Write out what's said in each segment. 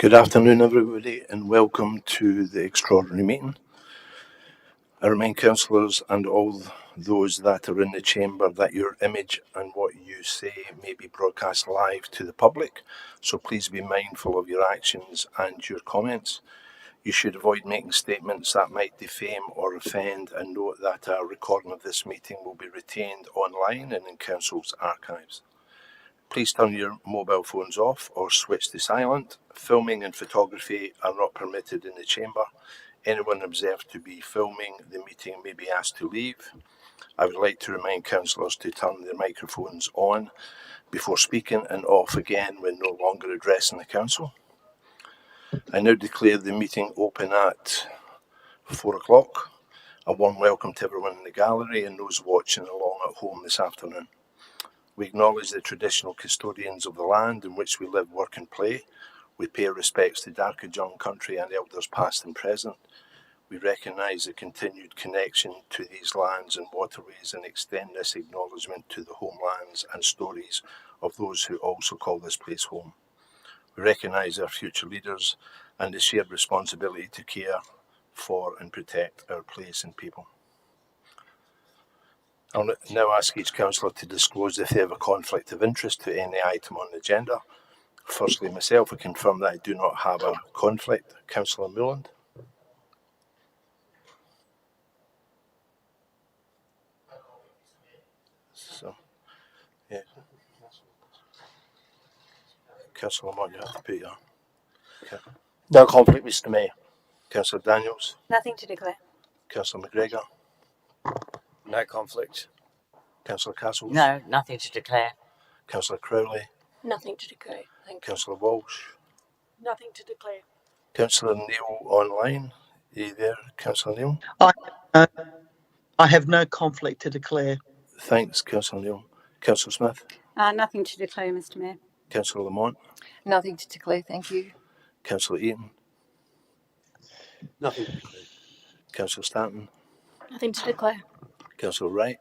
Good afternoon, everybody, and welcome to the extraordinary meeting. I remind councillors and all those that are in the chamber that your image and what you say may be broadcast live to the public, so please be mindful of your actions and your comments. You should avoid making statements that might defame or offend, and note that a recording of this meeting will be retained online and in council's archives. Please turn your mobile phones off or switch to silent. Filming and photography are not permitted in the chamber. Anyone observed to be filming the meeting may be asked to leave. I would like to remind councillors to turn their microphones on before speaking and off again when no longer addressing the council. I now declare the meeting open at 4 o'clock. A warm welcome to everyone in the gallery and those watching along at home this afternoon. We acknowledge the traditional custodians of the land in which we live, work and play. We pay our respects to Darkajung country and elders past and present. We recognise the continued connection to these lands and waterways and extend this acknowledgement to the homelands and stories of those who also call this place home. We recognise our future leaders and the shared responsibility to care for and protect our place and people. I'll now ask each councillor to disclose if they have a conflict of interest to any item on the agenda. Firstly, myself, I confirm that I do not have a conflict. Councillor Moreland. So, yeah. Councillor Mott, you have to put your... Okay. No conflict, Mr. Mayor. Councillor Daniels. Nothing to declare. Councillor McGregor. No conflict. Councillor Castles. No, nothing to declare. Councillor Crowley. Nothing to declare. Thank you. Councillor Walsh. Nothing to declare. Councillor Neil online. Are you there, Councillor Neil? I have no conflict to declare. Thanks, Councillor Neil. Councillor Smith. Nothing to declare, Mr. Mayor. Councillor Lamont. Nothing to declare, thank you. Councillor Eaton. Nothing to declare. Councillor Stanton. Nothing to declare. Councillor Wright.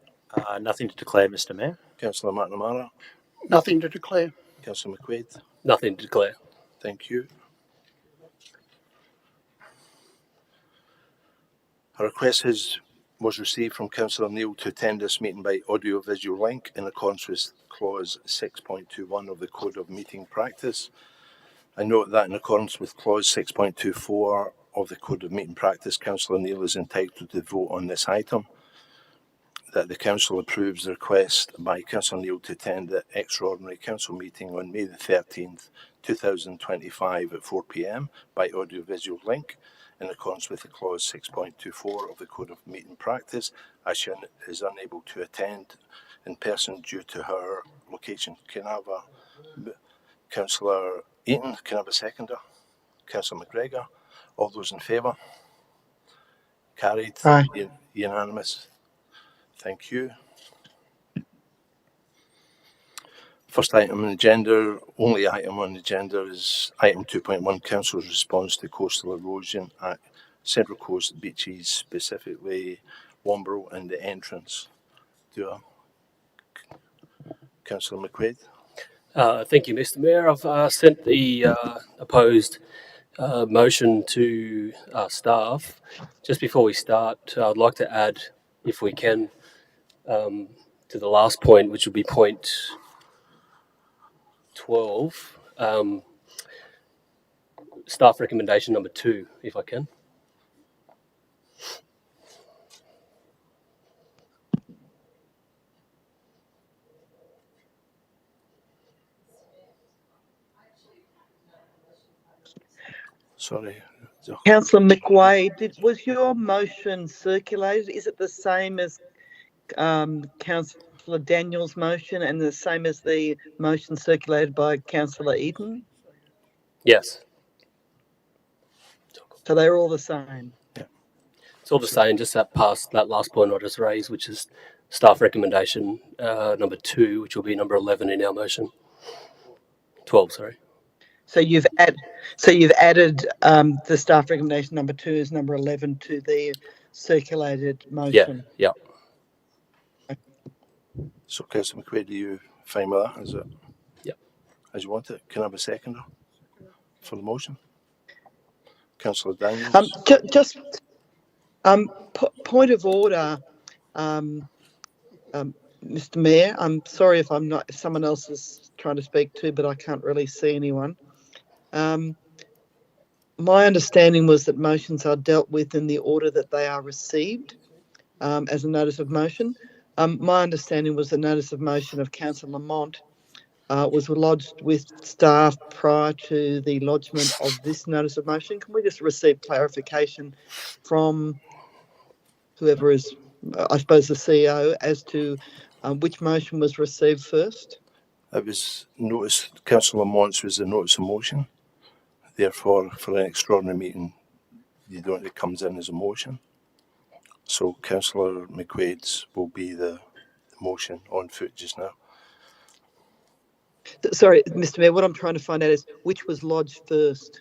Nothing to declare, Mr. Mayor. Councillor McNamara. Nothing to declare. Councillor McQuaid. Nothing to declare. Thank you. A request was received from Councillor Neil to attend this meeting by audio-visual link in accordance with Clause 6.21 of the Code of Meeting Practice. I note that in accordance with Clause 6.24 of the Code of Meeting Practice, Councillor Neil is entitled to vote on this item. That the Council approves the request by Councillor Neil to attend the extraordinary Council meeting on May the 13th, 2025 at 4 p.m. by audio-visual link in accordance with the Clause 6.24 of the Code of Meeting Practice, as she is unable to attend in person due to her location. Can I have a Councillor Eaton? Can I have a seconder? Councillor McGregor? All those in favour? Carried. Aye. Unanimous. Thank you. First item on the agenda, only item on the agenda is item 2.1, Council's response to coastal erosion at Central Coast beaches, specifically Womborough and the entrance. Councillor McQuaid. Thank you, Mr. Mayor. I've sent the opposed motion to staff. Just before we start, I'd like to add, if we can, to the last point, which would be point 12, staff recommendation number 2, if I can. Sorry. Councillor McWade, was your motion circulated? Is it the same as Councillor Daniels' motion and the same as the motion circulated by Councillor Eaton? Yes. So they're all the same? Yeah. It's all the same, just that last point I just raised, which is staff recommendation number 2, which will be number 11 in our motion. 12, sorry. So you've added the staff recommendation number 2 as number 11 to the circulated motion. Yeah. So, Councillor McQuaid, are you fine with that? Is it? Yep. As you want it? Can I have a seconder for the motion? Councillor Daniels. Just point of order, Mr. Mayor. I'm sorry if someone else is trying to speak too, but I can't really see anyone. My understanding was that motions are dealt with in the order that they are received as a notice of motion. My understanding was the notice of motion of Councillor Lamont was lodged with staff prior to the lodgement of this notice of motion. Can we just receive clarification from whoever is, I suppose, the CEO as to which motion was received first? It was notice, Councillor Lamont's was the notice of motion. Therefore, for an extraordinary meeting, it comes in as a motion. So Councillor McQuaid's will be the motion on foot just now. Sorry, Mr. Mayor, what I'm trying to find out is which was lodged first.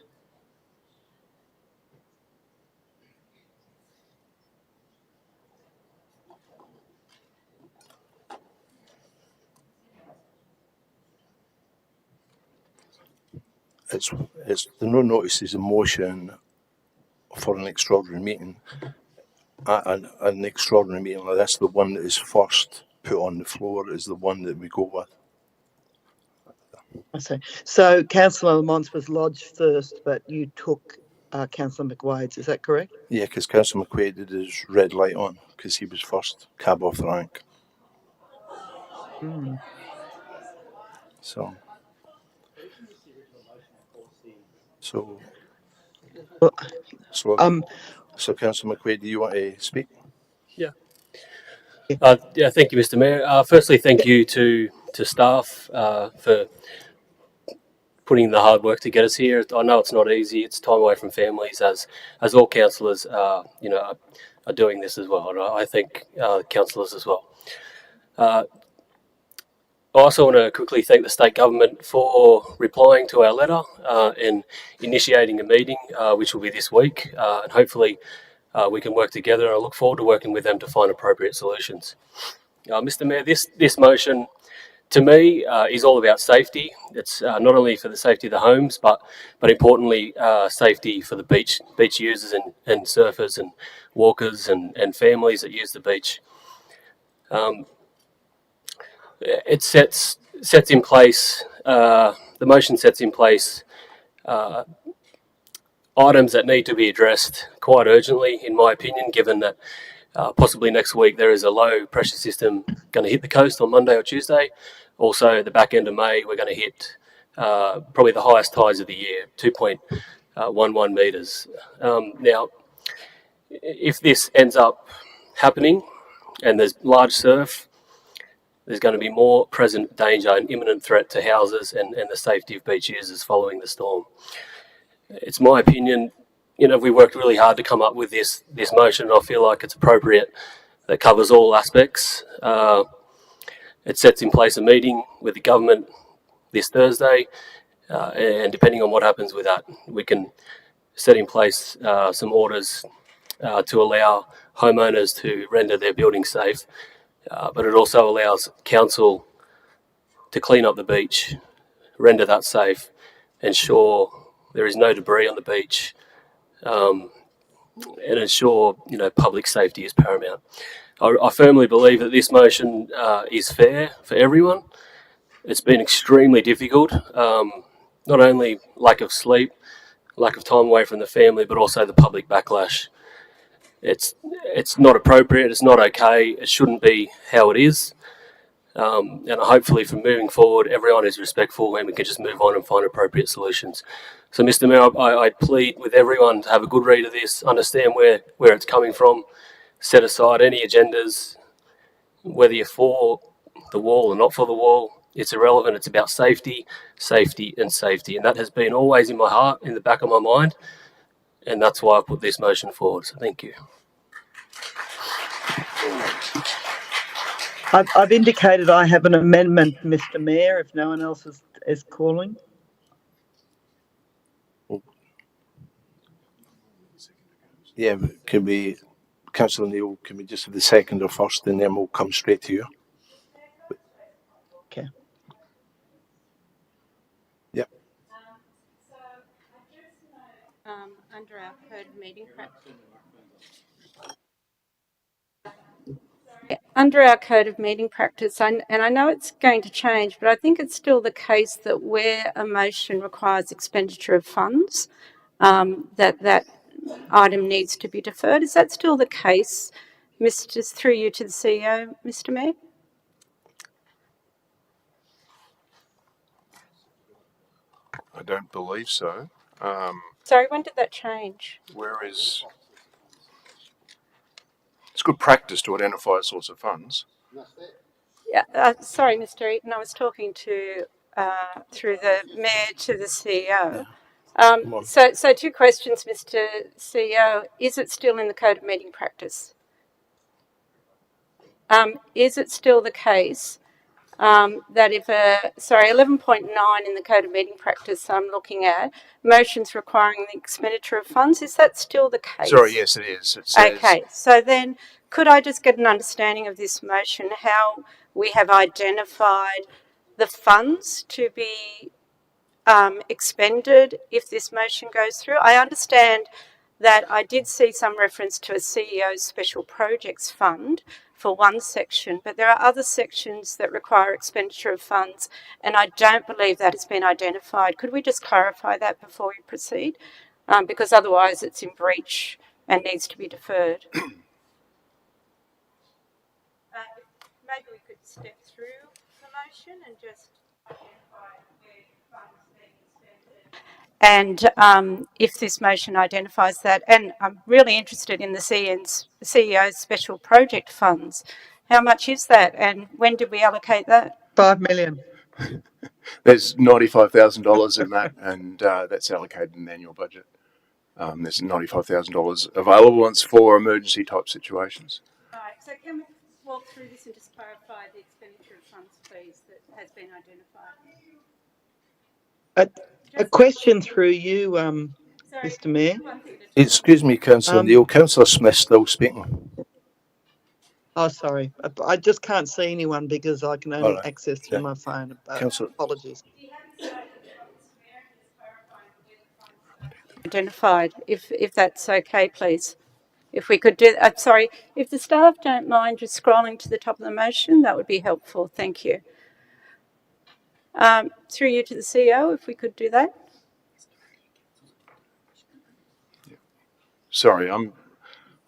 It's the no notice is a motion for an extraordinary meeting. An extraordinary meeting like this, the one that is first put on the floor is the one that we go with. I see. So Councillor Lamont's was lodged first, but you took Councillor McQuaid's, is that correct? Yeah, because Councillor McQuaid had his red light on because he was first, cab off the rank. Mm. So Well, so Councillor McQuaid, do you want to speak? Yeah. Thank you, Mr. Mayor. Firstly, thank you to staff for putting the hard work to get us here. I know it's not easy. It's time away from families, as all councillors, are doing this as well. And I thank councillors as well. I also want to quickly thank the state government for replying to our letter and initiating a meeting, which will be this week, and hopefully we can work together. I look forward to working with them to find appropriate solutions. Mr. Mayor, this motion to me is all about safety. It's not only for the safety of the homes, but importantly safety for the beach users and surfers and walkers and families that use the beach. It sets in place, the motion sets in place items that need to be addressed quite urgently, in my opinion, given that possibly next week there is a low pressure system going to hit the coast on Monday or Tuesday. Also, at the back end of May, we're going to hit probably the highest tides of the year, 2.11 metres. Now, if this ends up happening and there's large surf, there's going to be more present danger and imminent threat to houses and the safety of beach users following the storm. It's my opinion, we worked really hard to come up with this motion. I feel like it's appropriate, that covers all aspects. It sets in place a meeting with the government this Thursday, and depending on what happens with that, we can set in place some orders to allow homeowners to render their buildings safe. But it also allows council to clean up the beach, render that safe, ensure there is no debris on the beach, and ensure public safety is paramount. I firmly believe that this motion is fair for everyone. It's been extremely difficult, not only lack of sleep, lack of time away from the family, but also the public backlash. It's not appropriate, it's not okay, it shouldn't be how it is. And hopefully from moving forward, everyone is respectful and we can just move on and find appropriate solutions. So Mr. Mayor, I plead with everyone to have a good read of this, understand where it's coming from, set aside any agendas, whether you're for the wall or not for the wall. It's irrelevant. It's about safety, safety and safety. And that has been always in my heart, in the back of my mind. And that's why I put this motion forward. So thank you. I've indicated I have an amendment, Mr. Mayor, if no one else is calling. Yeah, can we, Councillor Neil, can we just have the second or first and then we'll come straight to you? Okay. Yep. Under our code of meeting practice. Under our code of meeting practice, and I know it's going to change, but I think it's still the case that where a motion requires expenditure of funds, that item needs to be deferred. Is that still the case, through you to the CEO, Mr. Mayor? I don't believe so. Sorry, when did that change? It's good practice to identify a source of funds. Yeah, sorry, Mr. Eaton, I was talking to through the Mayor to the CEO. So two questions, Mr. CEO. Is it still in the code of meeting practice? Is it still the case that if 11.9 in the code of meeting practice I'm looking at, motions requiring the expenditure of funds, is that still the case? Sorry, yes, it is. It says, okay, so then could I just get an understanding of this motion, how we have identified the funds to be expended if this motion goes through? I understand that I did see some reference to a CEO's Special Projects Fund for one section, but there are other sections that require expenditure of funds, and I don't believe that has been identified. Could we just clarify that before we proceed? Because otherwise it's in breach and needs to be deferred. Maybe we could step through the motion and just identify where funds being expended. And if this motion identifies that, and I'm really interested in the CEO's special project funds. How much is that, and when did we allocate that? 5 million. there's $95,000 in that, and that's allocated in the annual budget. There's $95,000 available, and it's for emergency type situations. Right, so can we walk through this and just clarify the expenditure of funds, please, that has been identified? A question through you, Mr. Mayor. Excuse me, Councillor Neil. Councillor Smith still speaking. Oh, sorry. I just can't see anyone because I can only access through my phone. Apologies. Identified, if that's okay, please. If we could do, sorry, if the staff don't mind just scrolling to the top of the motion, that would be helpful. Thank you. Through you to the CEO, if we could do that. Sorry, I'm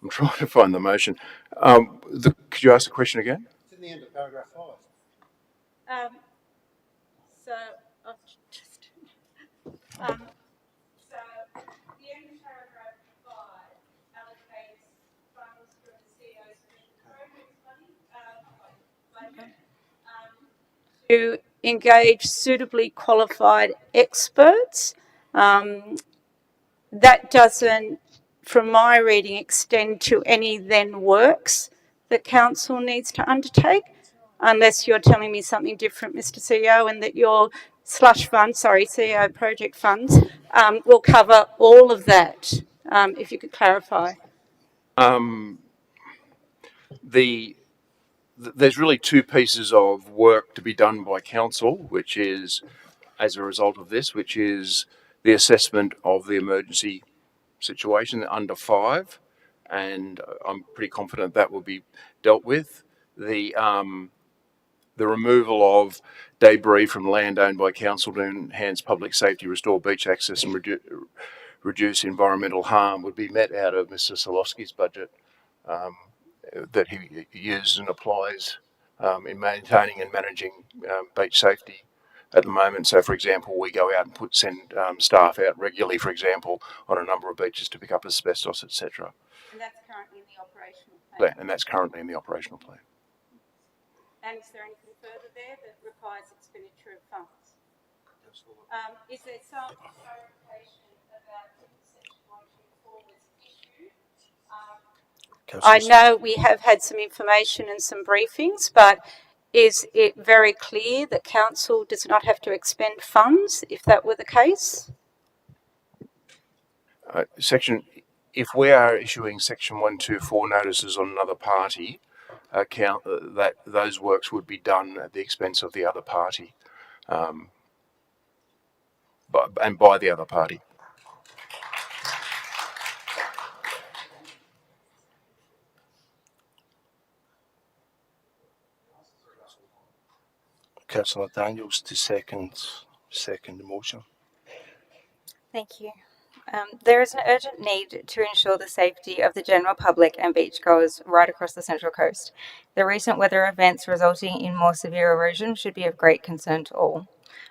trying to find the motion. Could you ask the question again? It's in the end of paragraph 5. So I've just. So the end of paragraph 5 allocates funds from the CEO's special projects money to engage suitably qualified experts. That doesn't, from my reading, extend to any then works that council needs to undertake, unless you're telling me something different, Mr. CEO, and that your CEO project funds will cover all of that, if you could clarify. There's really two pieces of work to be done by council, which is, as a result of this, which is the assessment of the emergency situation under 5, and I'm pretty confident that will be dealt with. The removal of debris from land owned by council to enhance public safety, restore beach access, and reduce environmental harm would be met out of Mr. Solowski's budget that he uses and applies in maintaining and managing beach safety at the moment. So, for example, we go out and send staff out regularly, for example, on a number of beaches to pick up asbestos, etc. And that's currently in the operational plan. And that's currently in the operational plan. And is there anything further there that requires expenditure of funds? Is there some clarification about section 124 was issued? I know we have had some information and some briefings, but is it very clear that council does not have to expend funds if that were the case? If we are issuing section 124 notices on another party, that those works would be done at the expense of the other party, and by the other party. Councillor Daniels to second the motion. Thank you. There is an urgent need to ensure the safety of the general public and beachgoers right across the Central Coast. The recent weather events resulting in more severe erosion should be of great concern to all.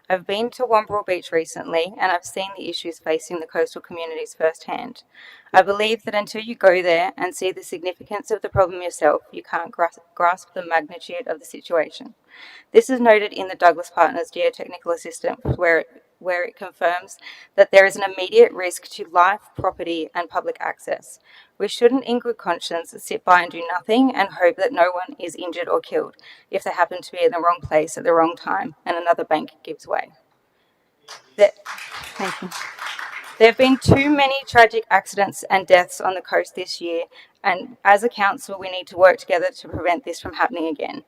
I've been to Wombrel Beach recently and I've seen the issues facing the coastal communities firsthand. I believe that until you go there and see the significance of the problem yourself, you can't grasp the magnitude of the situation. This is noted in the Douglas Partners Geotechnical Assistant, where it confirms that there is an immediate risk to life, property, and public access. We shouldn't, in good conscience, sit by and do nothing and hope that no one is injured or killed if they happen to be in the wrong place at the wrong time and another bank gives way. Thank you. There have been too many tragic accidents and deaths on the coast this year, and as a council, we need to work together to prevent this from happening again.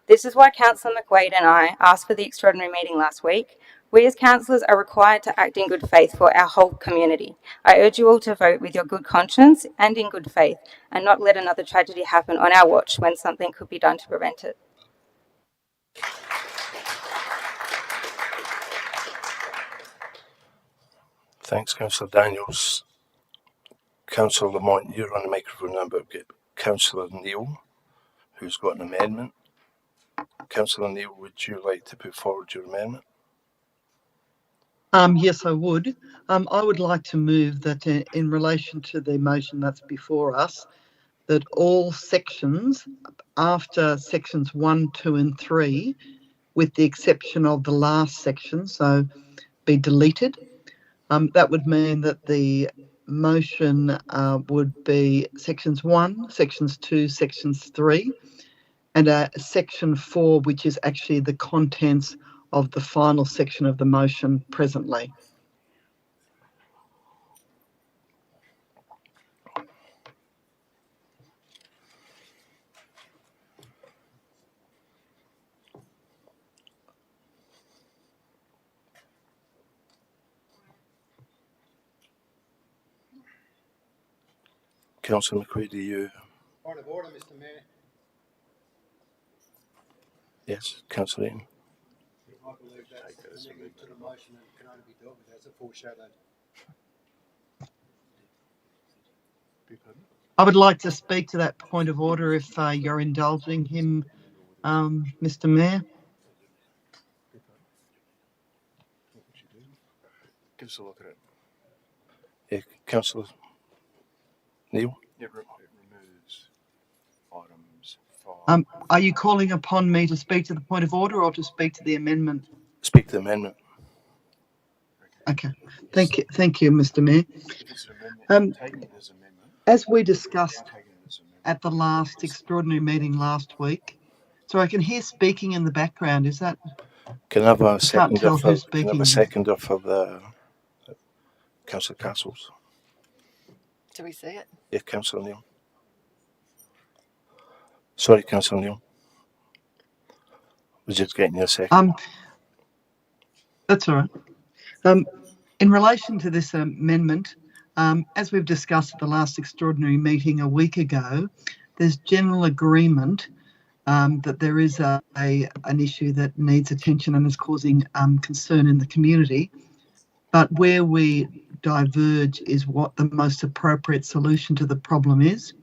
This is why Councillor McWade and I asked for the extraordinary meeting last week. We as councillors are required to act in good faith for our whole community. I urge you all to vote with your good conscience and in good faith, and not let another tragedy happen on our watch when something could be done to prevent it. Thanks, Councillor Daniels. Councillor Lamont, you're on the microphone now, but get Councillor Neal, who's got an amendment. Councillor Neal, would you like to put forward your amendment? Yes, I would. I would like to move that in relation to the motion that's before us, that all sections after sections 1, 2 and 3, with the exception of the last section, so be deleted. That would mean that the motion would be sections 1, sections 2, sections 3, and section 4, which is actually the contents of the final section of the motion presently. Councillor McQuaid, do you? Point of order, Mr. Mayor. Yes, Councillor Eaton. I believe that's negative to the motion and can only be dealt with as a foreshadowed. I would like to speak to that point of order if you're indulging him, Mr. Mayor. Give us a look at it. Yeah, Councillor Neal. It removes items 5. Are you calling upon me to speak to the point of order or to speak to the amendment? Speak to the amendment. Okay. Thank you, Mr. Mayor. As we discussed at the last extraordinary meeting last week, so I can hear speaking in the background. Is that? Can I have a second? Can't tell who's speaking. Can I have a seconder for the Councillor Castles? Do we see it? Yeah, Councillor Neal. Sorry, Councillor Neal. We're just getting you a second. That's all right. In relation to this amendment, as we've discussed at the last extraordinary meeting a week ago, there's general agreement that there is an issue that needs attention and is causing concern in the community. But where we diverge is what the most appropriate solution to the problem is.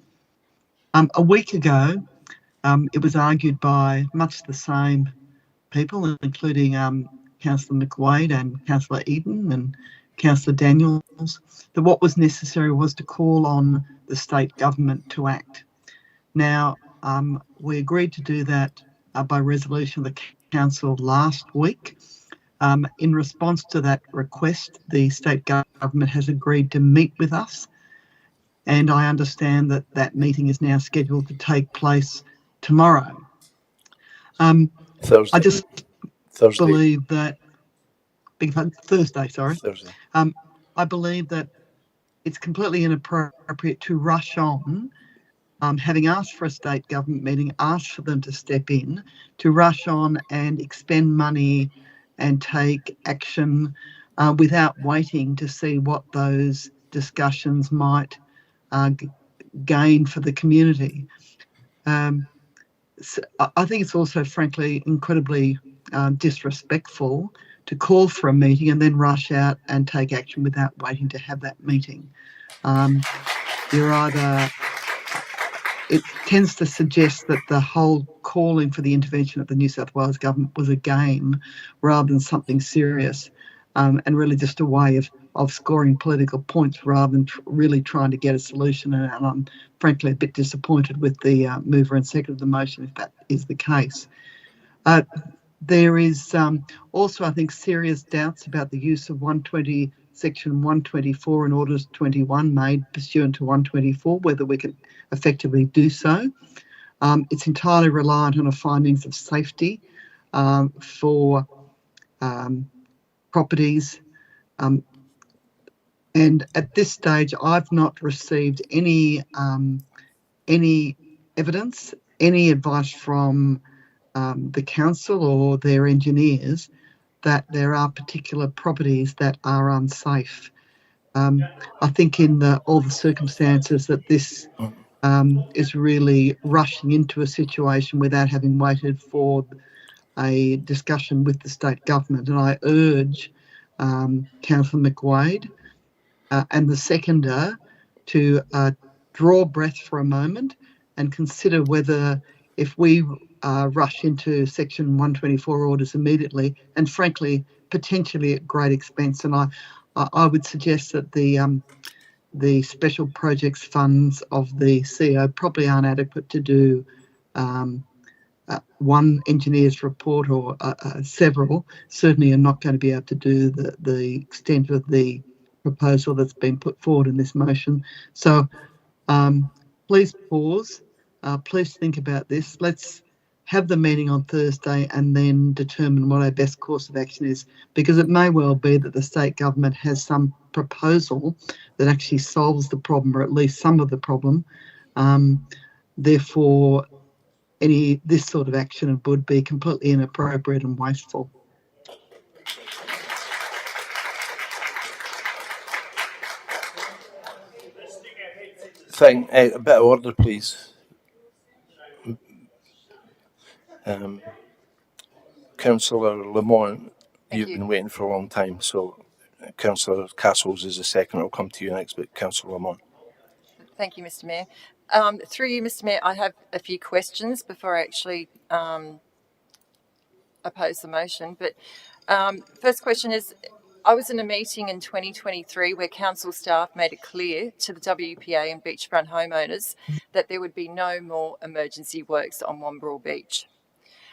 A week ago, it was argued by much the same people, including Councillor McWade and Councillor Eden and Councillor Daniels, that what was necessary was to call on the state government to act. Now, we agreed to do that by resolution of the council last week. In response to that request, the state government has agreed to meet with us, and I understand that that meeting is now scheduled to take place tomorrow. Thursday. I just Thursday. believe that Thursday, sorry. Thursday. I believe that it's completely inappropriate to rush on, having asked for a state government meeting, asked for them to step in, to rush on and expend money and take action without waiting to see what those discussions might gain for the community. So I think it's also, frankly, incredibly disrespectful to call for a meeting and then rush out and take action without waiting to have that meeting. You're either... It tends to suggest that the whole calling for the intervention of the New South Wales government was a game rather than something serious, and really just a way of scoring political points rather than really trying to get a solution. And I'm frankly a bit disappointed with the mover and second of the motion if that is the case. There is also, I think, serious doubts about the use of Section 124 and Orders 21 made pursuant to 124, whether we can effectively do so. It's entirely reliant on the findings of safety for properties. And at this stage, I've not received any evidence, any advice from the council or their engineers that there are particular properties that are unsafe. I think in all the circumstances that this is really rushing into a situation without having waited for a discussion with the state government. And I urge Councillor McWade and the seconder to draw breath for a moment and consider whether, if we rush into Section 124 orders immediately, and frankly, potentially at great expense, and I would suggest that the special projects funds of the CEO probably aren't adequate to do one engineer's report or several. Certainly are not going to be able to do the extent of the proposal that's been put forward in this motion. So please pause, please think about this. Let's have the meeting on Thursday and then determine what our best course of action is, because it may well be that the state government has some proposal that actually solves the problem, or at least some of the problem. Therefore, this sort of action would be completely inappropriate and wasteful. A bit of order, please. Councillor Lamont, you've been waiting for a long time, so Councillor Castles is the second. I'll come to you next, but Councillor Lamont. Thank you, Mr. Mayor. Through you, Mr. Mayor, I have a few questions before I actually oppose the motion. But first question is, I was in a meeting in 2023 where council staff made it clear to the WPA and beachfront homeowners that there would be no more emergency works on Wamberal Beach.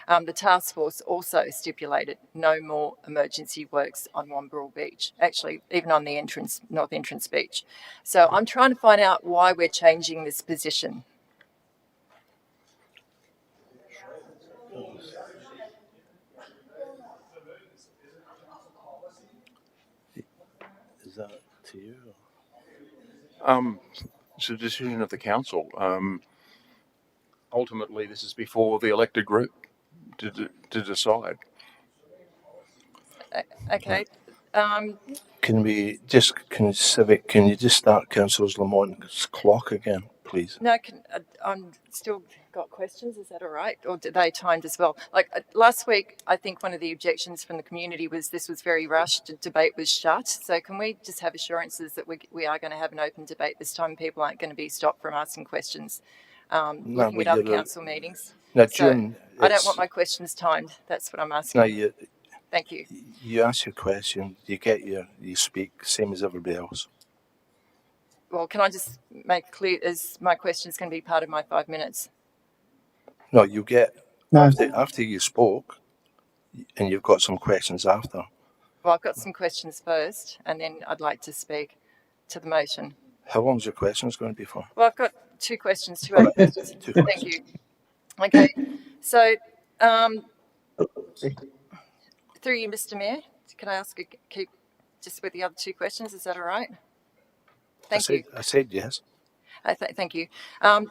The task force also stipulated no more emergency works on Wamberal Beach, actually even on the North Entrance Beach. So I'm trying to find out why we're changing this position. Is that to you? It's a decision of the council. Ultimately, this is before the elected group to decide. Okay. Can you just start Councillor Lamont's clock again, please? No, I'm still got questions. Is that all right? Or did they timed as well? Like last week, I think one of the objections from the community was this was very rushed. Debate was shut. So can we just have assurances that we are going to have an open debate this time? People aren't going to be stopped from asking questions. Looking at other council meetings. Now, so June, I don't want my questions timed. That's what I'm asking. No, Thank you. You ask your question, you speak, same as everybody else. Well, can I just make clear, is my questions going to be part of my 5 minutes? No, you get, No. after you spoke, and you've got some questions after. Well, I've got some questions first, and then I'd like to speak to the motion. How long's your questions going to be for? Well, I've got two questions. Thank you. Okay, so through you, Mr. Mayor, can I ask keep just with the other two questions? Is that all right? Thank you. I said yes. Thank you. I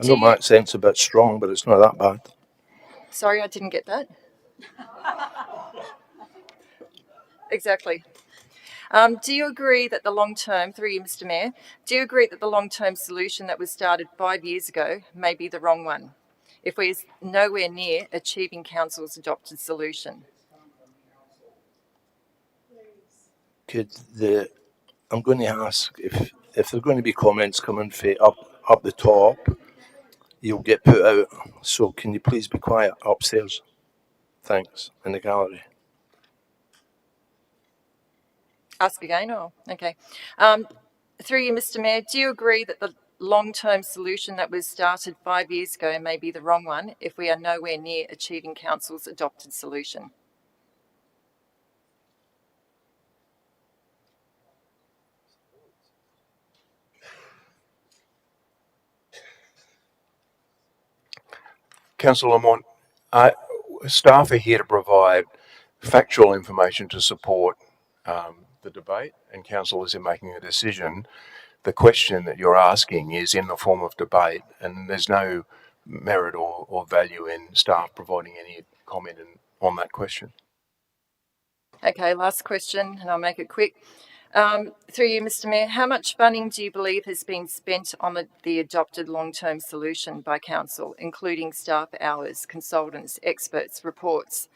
know my accent's a bit strong, but it's not that bad. Sorry, I didn't get that. Exactly. Do you agree that the long-term, through you, Mr. Mayor, do you agree that the long-term solution that was started 5 years ago may be the wrong one? if we're nowhere near achieving Council's adopted solution? I'm going to ask if there are going to be comments coming up the top, you'll get put out. So can you please be quiet upstairs? Thanks. In the gallery. Ask again, or okay. Through you, Mr. Mayor, do you agree that the long-term solution that was started 5 years ago may be the wrong one if we are nowhere near achieving Council's adopted solution? Councillor Lamont, staff are here to provide factual information to support the debate, and council is in making a decision. The question that you're asking is in the form of debate, and there's no merit or value in staff providing any comment on that question. Okay, last question, and I'll make it quick. Through you, Mr. Mayor, how much funding do you believe has been spent on the adopted long-term solution by council, including staff hours, consultants, experts, reports,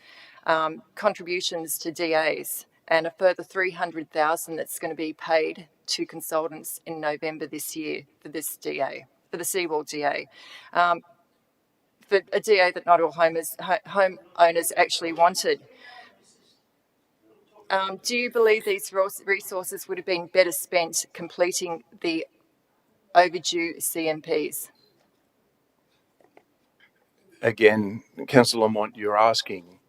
contributions to DAs, and a further $300,000 that's going to be paid to consultants in November this year for this DA, for the Seawall DA, for a DA that not all homeowners actually wanted? Do you believe these resources would have been better spent completing the overdue CMPs? Again, Councillor Lamont, you're asking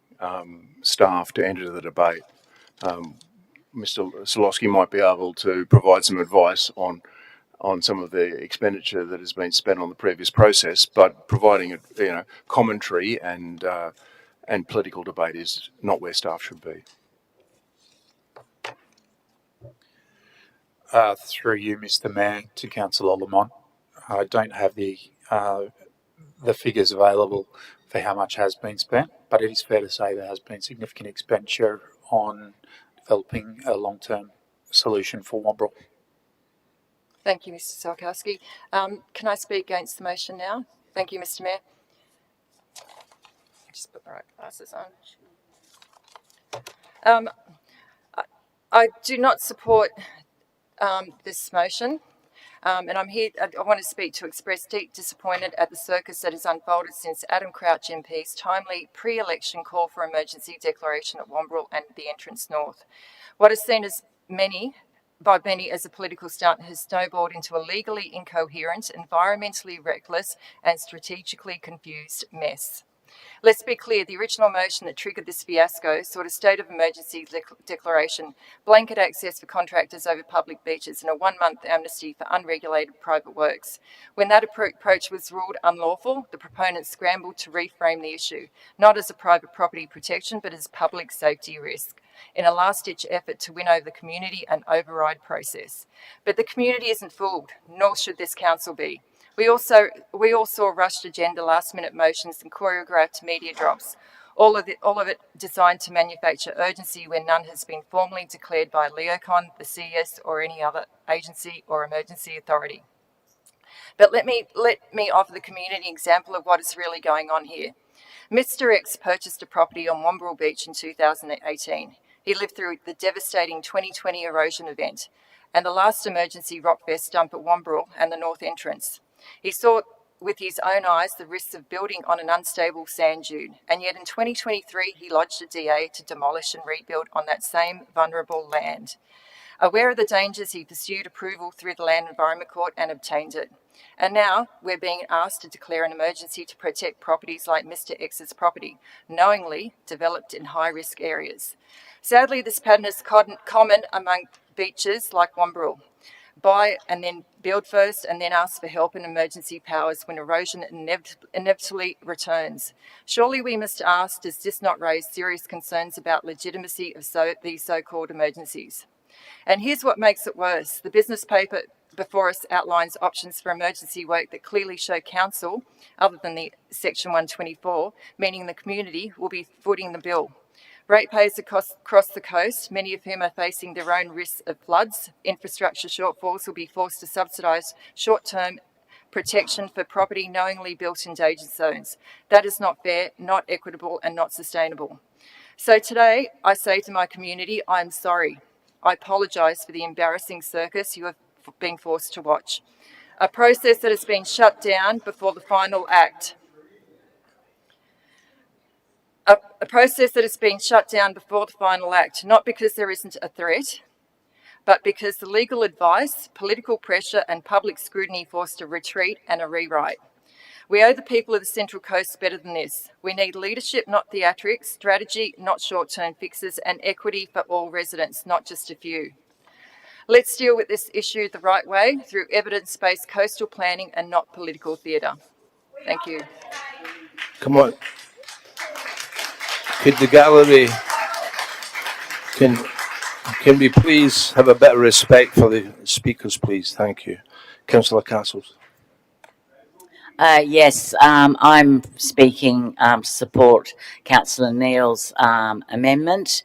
staff to enter the debate. Mr. Solosky might be able to provide some advice on some of the expenditure that has been spent on the previous process, but providing commentary and political debate is not where staff should be. Through you, Mr. Mayor, to Councillor Lamont, I don't have the figures available for how much has been spent, but it is fair to say there has been significant expenditure on developing a long-term solution for Wombrel. Thank you, Mr. Salkowski. Can I speak against the motion now? Thank you, Mr. Mayor. Just put the right glasses on. I do not support this motion. And I'm here, I want to speak to express deep disappointment at the circus that has unfolded since Adam Crouch MP's timely pre-election call for emergency declaration at Wombrel and the entrance north. What is seen as by many as a political stunt has snowballed into a legally incoherent, environmentally reckless and strategically confused mess. Let's be clear, the original motion that triggered this fiasco sought a state of emergency declaration, blanket access for contractors over public beaches, and a 1-month amnesty for unregulated private works. When that approach was ruled unlawful, the proponents scrambled to reframe the issue, not as a private property protection, but as public safety risk, in a last-ditch effort to win over the community and override process. But the community isn't fooled, nor should this council be. We all saw rushed agenda, last-minute motions and choreographed media drops, all of it designed to manufacture urgency when none has been formally declared by Leocon, the CES or any other agency or emergency authority. But let me offer the community an example of what is really going on here. Mr. X purchased a property on Wombrel Beach in 2018. He lived through the devastating 2020 erosion event and the last emergency rockfest dump at Wombrel and the north entrance. He saw with his own eyes the risks of building on an unstable sand dune, and yet in 2023 he lodged a DA to demolish and rebuild on that same vulnerable land. Aware of the dangers, he pursued approval through the Land Environment Court and obtained it. And now we're being asked to declare an emergency to protect properties like Mr. X's property, knowingly developed in high-risk areas. Sadly, this pattern is common among beaches like Wombrel. Buy and then build first and then ask for help and emergency powers when erosion inevitably returns. Surely we must ask, does this not raise serious concerns about legitimacy of these so-called emergencies? And here's what makes it worse. The business paper before us outlines options for emergency work that clearly show council, other than the Section 124, meaning the community, will be footing the bill. Ratepayers across the coast, many of whom are facing their own risks of floods, infrastructure shortfalls, will be forced to subsidise short-term protection for property knowingly built in danger zones. That is not fair, not equitable, and not sustainable. So today, I say to my community, I'm sorry. I apologise for the embarrassing circus you have been forced to watch. A process that has been shut down before the final act. A process that has been shut down before the final act, not because there isn't a threat, but because the legal advice, political pressure, and public scrutiny forced a retreat and a rewrite. We owe the people of the Central Coast better than this. We need leadership, not theatrics, strategy, not short-term fixes, and equity for all residents, not just a few. Let's deal with this issue the right way, through evidence-based coastal planning and not political theatre. Thank you. Come on. Could the gallery, can we please have a bit of respect for the speakers, please? Thank you. Councillor Castles. Yes, I'm speaking to support Councillor Neal's amendment.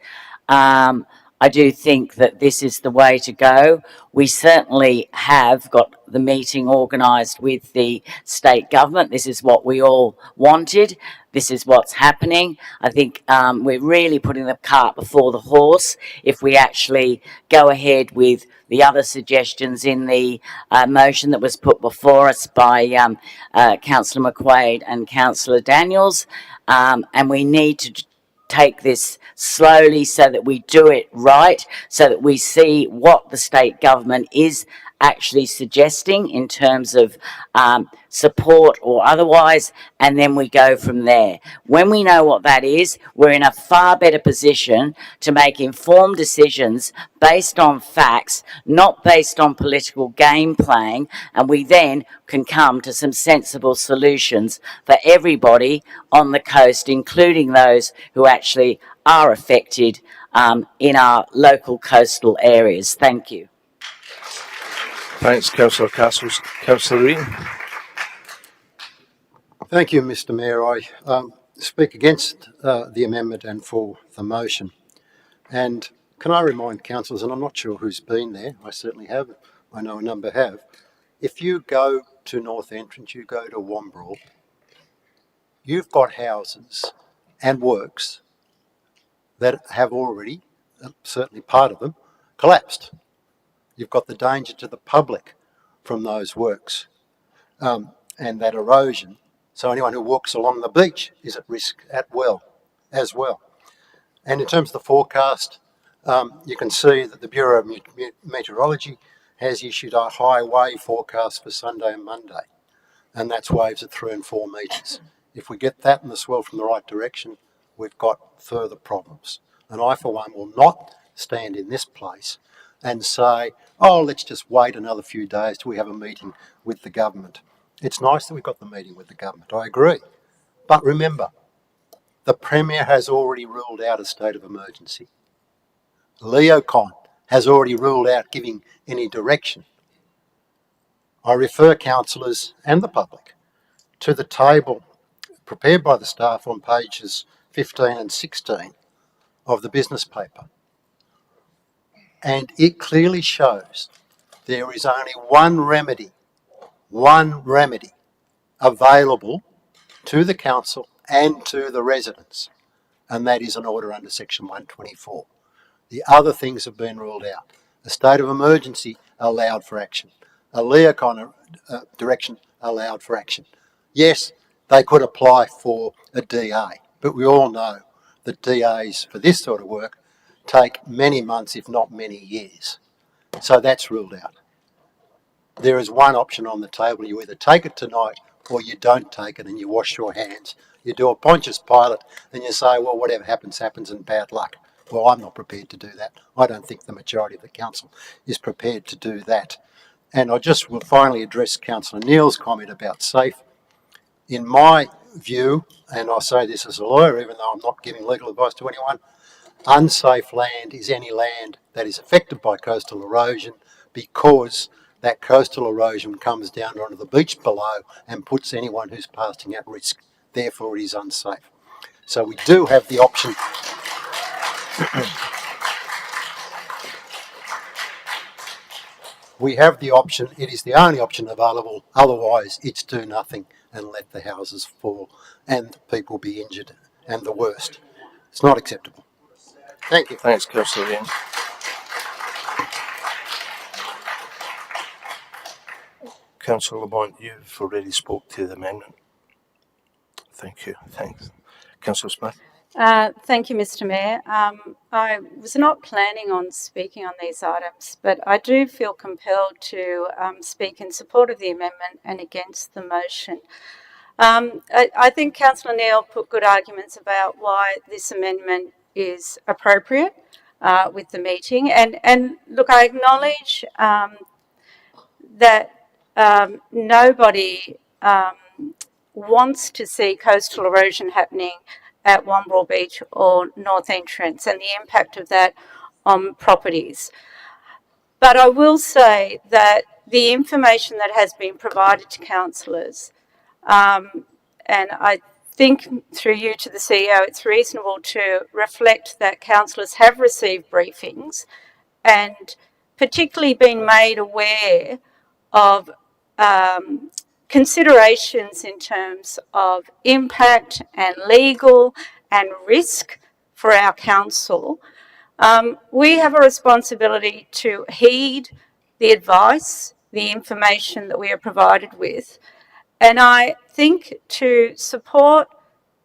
I do think that this is the way to go. We certainly have got the meeting organised with the state government. This is what we all wanted. This is what's happening. I think we're really putting the cart before the horse if we actually go ahead with the other suggestions in the motion that was put before us by Councillor McQuaid and Councillor Daniels. And we need to take this slowly so that we do it right, so that we see what the state government is actually suggesting in terms of support or otherwise, and then we go from there. When we know what that is, we're in a far better position to make informed decisions based on facts, not based on political game playing, and we then can come to some sensible solutions for everybody on the coast, including those who actually are affected in our local coastal areas. Thank you. Thanks, Councillor Castles. Councillor Reen. Thank you, Mr Mayor. I speak against the amendment and for the motion. And can I remind councillors, and I'm not sure who's been there, I certainly have, I know a number have, if you go to North Entrance, you go to Wombrel, you've got houses and works that have already, certainly part of them, collapsed. You've got the danger to the public from those works and that erosion. So anyone who walks along the beach is at risk as well. And in terms of the forecast, you can see that the Bureau of Meteorology has issued a high wave forecast for Sunday and Monday, and that's waves at 3 and 4 metres. If we get that and the swell from the right direction, we've got further problems. And I, for one, will not stand in this place and say, oh, let's just wait another few days till we have a meeting with the government. It's nice that we've got the meeting with the government, I agree. But remember, the Premier has already ruled out a state of emergency. Leocon has already ruled out giving any direction. I refer councillors and the public to the table prepared by the staff on pages 15 and 16 of the business paper. And it clearly shows there is only one remedy available to the council and to the residents, and that is an order under section 124. The other things have been ruled out. A state of emergency allowed for action. A Leocon direction allowed for action. Yes, they could apply for a DA, but we all know that DAs for this sort of work take many months, if not many years. So that's ruled out. There is one option on the table. You either take it tonight or you don't take it and you wash your hands. You do a Pontius Pilate and you say, well, whatever happens, happens, and bad luck. Well, I'm not prepared to do that. I don't think the majority of the council is prepared to do that. And I just will finally address Councillor Neal's comment about safe. In my view, and I say this as a lawyer, even though I'm not giving legal advice to anyone, unsafe land is any land that is affected by coastal erosion because that coastal erosion comes down onto the beach below and puts anyone who's passing at risk. Therefore, it is unsafe. So we do have the option. we have the option, it is the only option available, otherwise it's do nothing and let the houses fall and people be injured and the worst. It's not acceptable. Thank you. Thanks, Councillor Ian. Councillor Lamont, you've already spoke to the amendment. Thank you. Thanks. Councillor Smith. Thank you, Mr. Mayor. I was not planning on speaking on these items, but I do feel compelled to speak in support of the amendment and against the motion. I think Councillor Neal put good arguments about why this amendment is appropriate with the meeting. And look, I acknowledge that nobody wants to see coastal erosion happening at Womble Beach or North Entrance and the impact of that on properties. But I will say that the information that has been provided to councillors, and I think through you to the CEO, it's reasonable to reflect that councillors have received briefings and particularly been made aware of considerations in terms of impact and legal and risk for our council. We have a responsibility to heed the advice, the information that we are provided with. And I think to support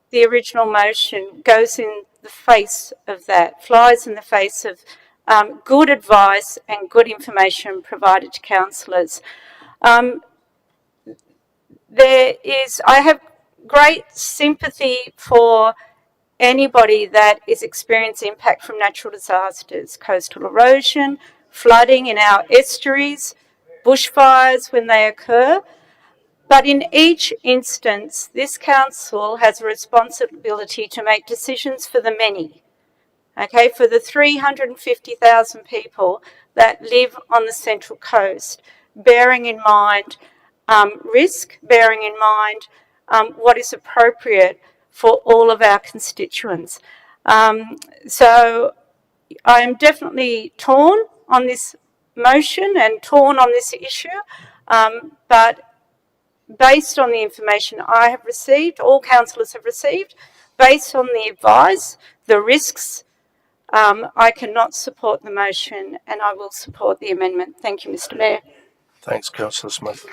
the original motion goes in the face of that, flies in the face of good advice and good information provided to councillors. I have great sympathy for anybody that is experiencing impact from natural disasters, coastal erosion, flooding in our estuaries, bushfires when they occur. But in each instance, this council has a responsibility to make decisions for the many, okay, for the 350,000 people that live on the Central Coast, bearing in mind risk, bearing in mind what is appropriate for all of our constituents. So I am definitely torn on this motion and torn on this issue, but based on the information I have received, all councillors have received, based on the advice, the risks, I cannot support the motion and I will support the amendment. Thank you, Mr. Mayor. Thanks, Councillor Smith.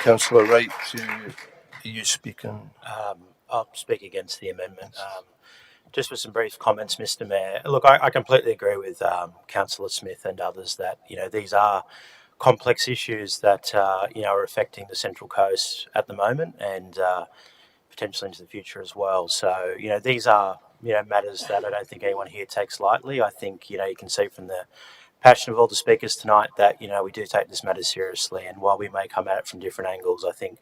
Councillor Wright, are you speaking? I'll speak against the amendment. Just with some brief comments, Mr. Mayor. Look, I completely agree with Councillor Smith and others that these are complex issues that are affecting the Central Coast at the moment and potentially into the future as well. So these are matters that I don't think anyone here takes lightly. I think you can see from the passion of all the speakers tonight that we do take this matter seriously, and while we may come at it from different angles, I think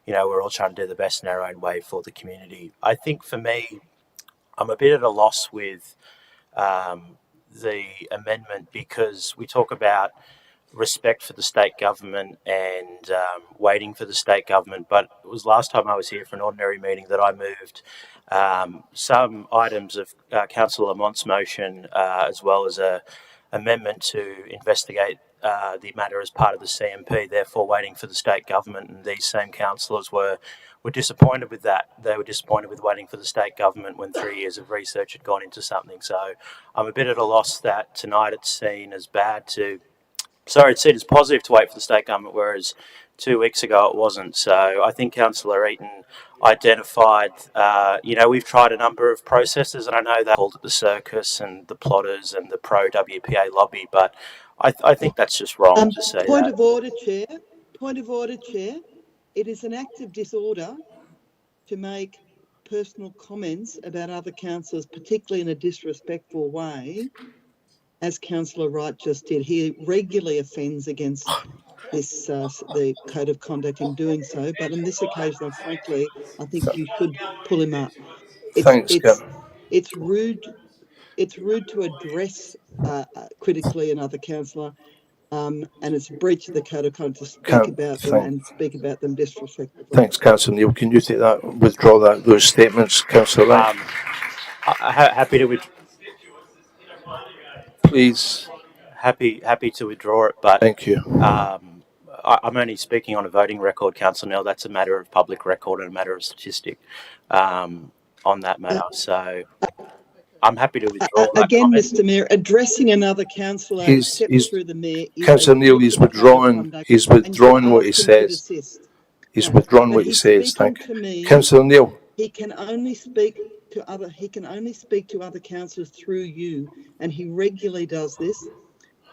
we're all trying to do the best in our own way for the community. I think for me, I'm a bit at a loss with the amendment because we talk about respect for the state government and waiting for the state government, but it was last time I was here for an ordinary meeting that I moved some items of Councillor Lamont's motion as well as a amendment to investigate the matter as part of the CMP, therefore waiting for the state government, and these same councillors were disappointed with that. They were disappointed with waiting for the state government when 3 years of research had gone into something. So I'm a bit at a loss that tonight it's seen as it's seen as positive to wait for the state government, whereas 2 weeks ago it wasn't. So I think Councillor Eaton identified, we've tried a number of processes, and I know that called it the circus and the plotters and the pro-WPA lobby, but I think that's just wrong to say Point that. of order, Chair. Point of order, Chair. It is an act of disorder to make personal comments about other councillors, particularly in a disrespectful way, as Councillor Wright just did. He regularly offends against this the code of conduct in doing so, but on this occasion, frankly, I think you should pull him up. It's rude. It's rude to address critically another councillor, and it's a breach of the code of conduct to speak about them and speak about them disrespectfully. Thanks, Councillor Neal. Can you take that, withdraw those statements, Councillor Wright? Happy to withdraw. Please. happy to withdraw it, but Thank you. I'm only speaking on a voting record, Councillor Neal. That's a matter of public record and a matter of statistic on that matter. So I'm happy to withdraw that Again, comment. Mr. Mayor, addressing another councillor except through the Mayor is Councillor Neal, breach of the code of conduct, he's and you withdrawn what he asked him to says. desist. He's No, withdrawn but what he he's says. speaking Thank to me. Councillor Neal. He can only speak to other councillors through you, and he regularly does this.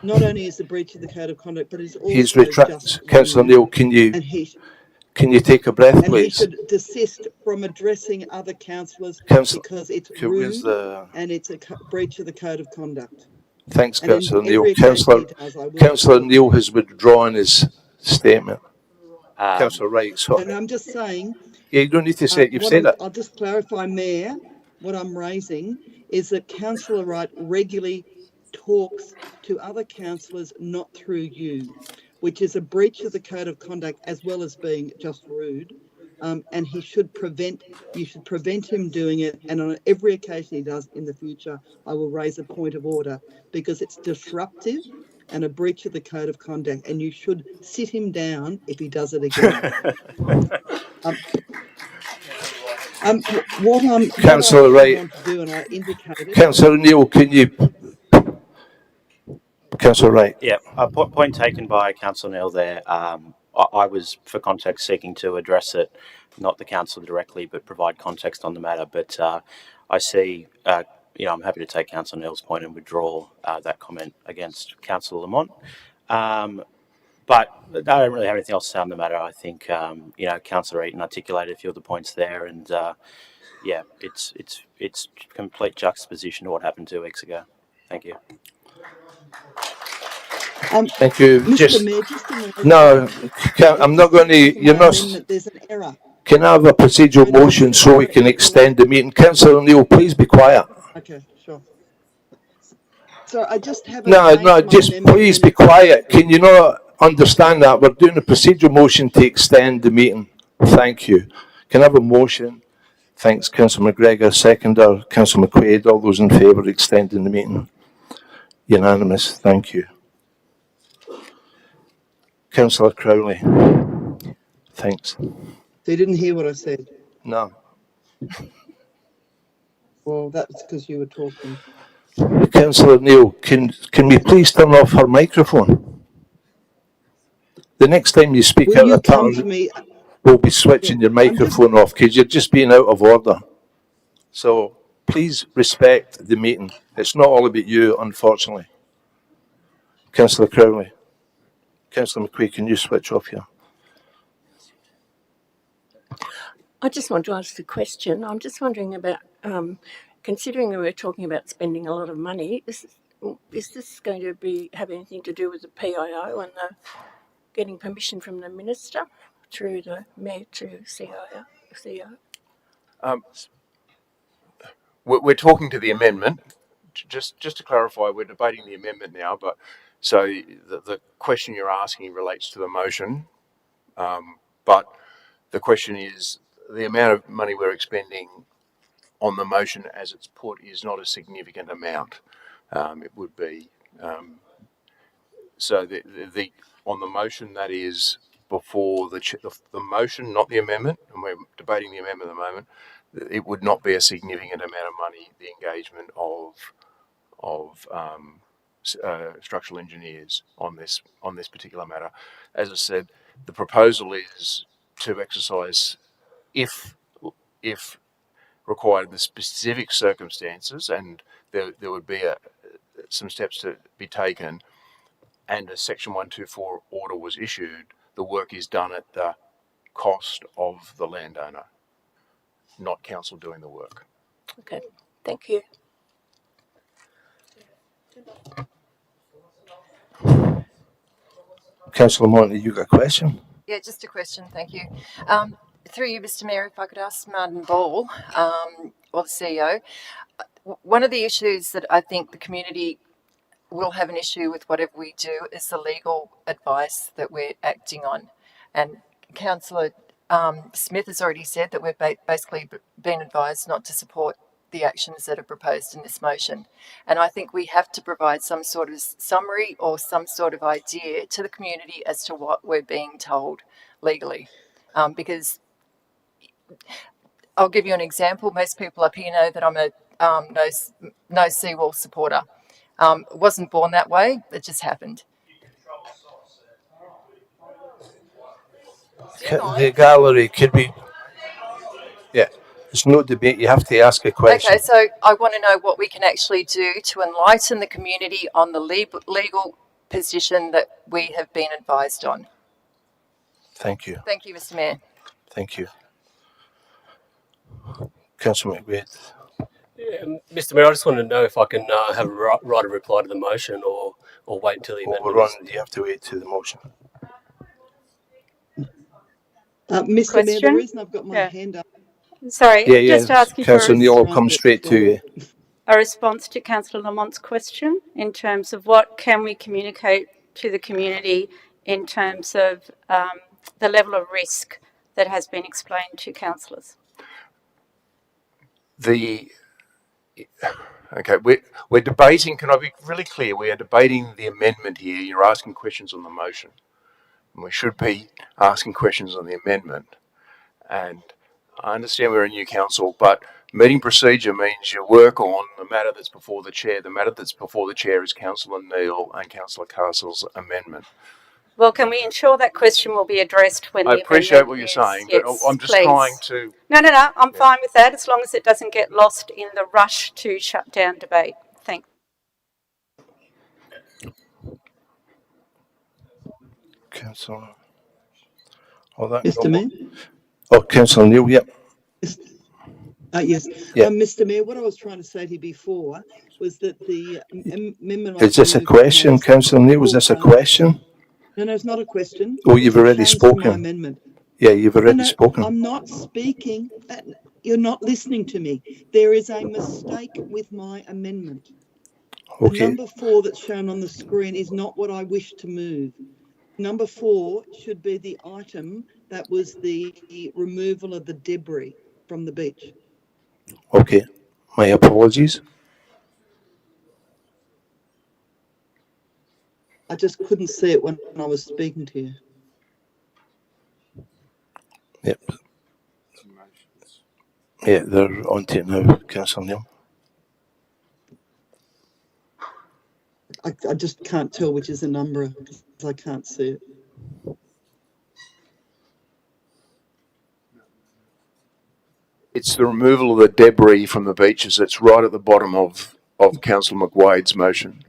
Not only is the breach of the code of conduct, but it's He's also just Councillor rude. Neal, And can you take a breath, and he please? should desist from addressing other councillors because it's rude and it's a breach of the code of conduct. Thanks, And Councillor Neal. every occasion he does, I will Councillor report Neal has withdrawn his statement. Councillor Wright, sorry. And I'm just saying. Yeah, you don't need to say it. You've said it. I'll just clarify, Mayor. What I'm raising is that Councillor Wright regularly talks to other councillors not through you, which is a breach of the code of conduct as well as being just rude. And you should prevent him doing it. And on every occasion he does in the future, I will raise a point of order because it's disruptive and a breach of the code of conduct. And you should sit him down if he does it again. Councillor Wright. Want to do, and I indicated. Councillor Neal, can you? Councillor Wright. Yeah, point taken by Councillor Neal there. I was, for context, seeking to address it, not the council directly, but provide context on the matter. But I see, I'm happy to take Councillor Neal's point and withdraw that comment against Councillor Lamont. But I don't really have anything else to say on the matter. I think, Councillor Eaton articulated a few of the points there, and it's complete juxtaposition to what happened 2 weeks ago. Thank you. Thank you. Mr. Mayor, just a moment. No, I'm not going to. You're not. There's an error. Can I have a procedural motion so we can extend the meeting? Councillor Neal, please be quiet. Okay, sure. So I just have. Just please be quiet. Can you not understand that? We're doing a procedural motion to extend the meeting. Thank you. Can I have a motion? Thanks, Councillor McGregor. Seconder, Councillor McQuaid. All those in favour of extending the meeting? Unanimous. Thank you. Councillor Crowley. Thanks. So you didn't hear what I said? No. Well, that's because you were talking. Councillor Neal, can we please turn off her microphone? The next time you speak out of turn, we'll be switching your microphone off because you're just being out of order. So please respect the meeting. It's not all about you, unfortunately. Councillor Crowley. Councillor McQuaid, can you switch off here? I just want to ask a question. I'm just wondering about, considering we're talking about spending a lot of money, is this going to have anything to do with the PIO and getting permission from the minister through the mayor to CEO? We're talking to the amendment. Just to clarify, we're debating the amendment now, but so the question you're asking relates to the motion, but the question is the amount of money we're expending on the motion as it's put is not a significant amount. It would be so the on the motion that is before the motion, not the amendment, and we're debating the amendment at the moment. It would not be a significant amount of money. The engagement of structural engineers on this particular matter. As I said, the proposal is to exercise, if required in the specific circumstances, and there would be some steps to be taken, and a Section 124 order was issued, the work is done at the cost of the landowner, not council doing the work. Okay, thank you. Councillor Monty, you got a question? Yeah, just a question, thank you. Through you, Mr. Mayor, if I could ask Martin Ball, or the CEO, one of the issues that I think the community will have an issue with whatever we do is the legal advice that we're acting on. And Councillor Smith has already said that we've basically been advised not to support the actions that are proposed in this motion. And I think we have to provide some sort of summary or some sort of idea to the community as to what we're being told legally. Because I'll give you an example. Most people up here know that I'm a no seawall supporter. Wasn't born that way, it just happened. The gallery could be. Yeah, there's no debate. You have to ask a question. Okay, so I want to know what we can actually do to enlighten the community on the legal position that we have been advised on. Thank you. Thank you, Mr. Mayor. Thank you. Councillor McWade. Mr. Mayor, I just want to know if I can have a right of reply to the motion or wait until the amendment We're on. is... You have to wait to the motion. Mr. Mayor, the reason I've got my hand up. Sorry, just asking Councillor for Neil will come straight to you. a response to Councillor Lamont's question in terms of what can we communicate to the community in terms of the level of risk that has been explained to councillors. Okay, we're debating. Can I be really clear? We are debating the amendment here. You're asking questions on the motion, and we should be asking questions on the amendment. And I understand we're a new council, but meeting procedure means you work on the matter that's before the chair. The matter that's before the chair is Councillor Neil and Councillor Castle's amendment. Well, can we ensure that question will be addressed when I the appreciate what you're is, saying, yes, but I'm just please. trying to... No, I'm fine with that as long as it doesn't get lost in the rush to shut down debate. Thanks. Councillor. Mr. Mayor? Oh, Councillor Neil, yep. Yes. Yep. Mr. Mayor, what I was trying to say to you before was that the amendment... Is this a question, Councillor Neil? Was this a question? No, it's not a question. Oh, you've already spoken. My amendment. Yeah, you've already spoken. I'm not speaking. You're not listening to me. There is a mistake with my amendment. Okay. The number 4 that's shown on the screen is not what I wish to move. Number 4 should be the item that was the removal of the debris from the beach. Okay, my apologies. I just couldn't see it when I was speaking to you. Yep. Yeah, they're on to it now, Councillor Neil. I just can't tell which is the number because I can't see it. It's the removal of the debris from the beaches. It's right at the bottom of Councillor McWade's motion.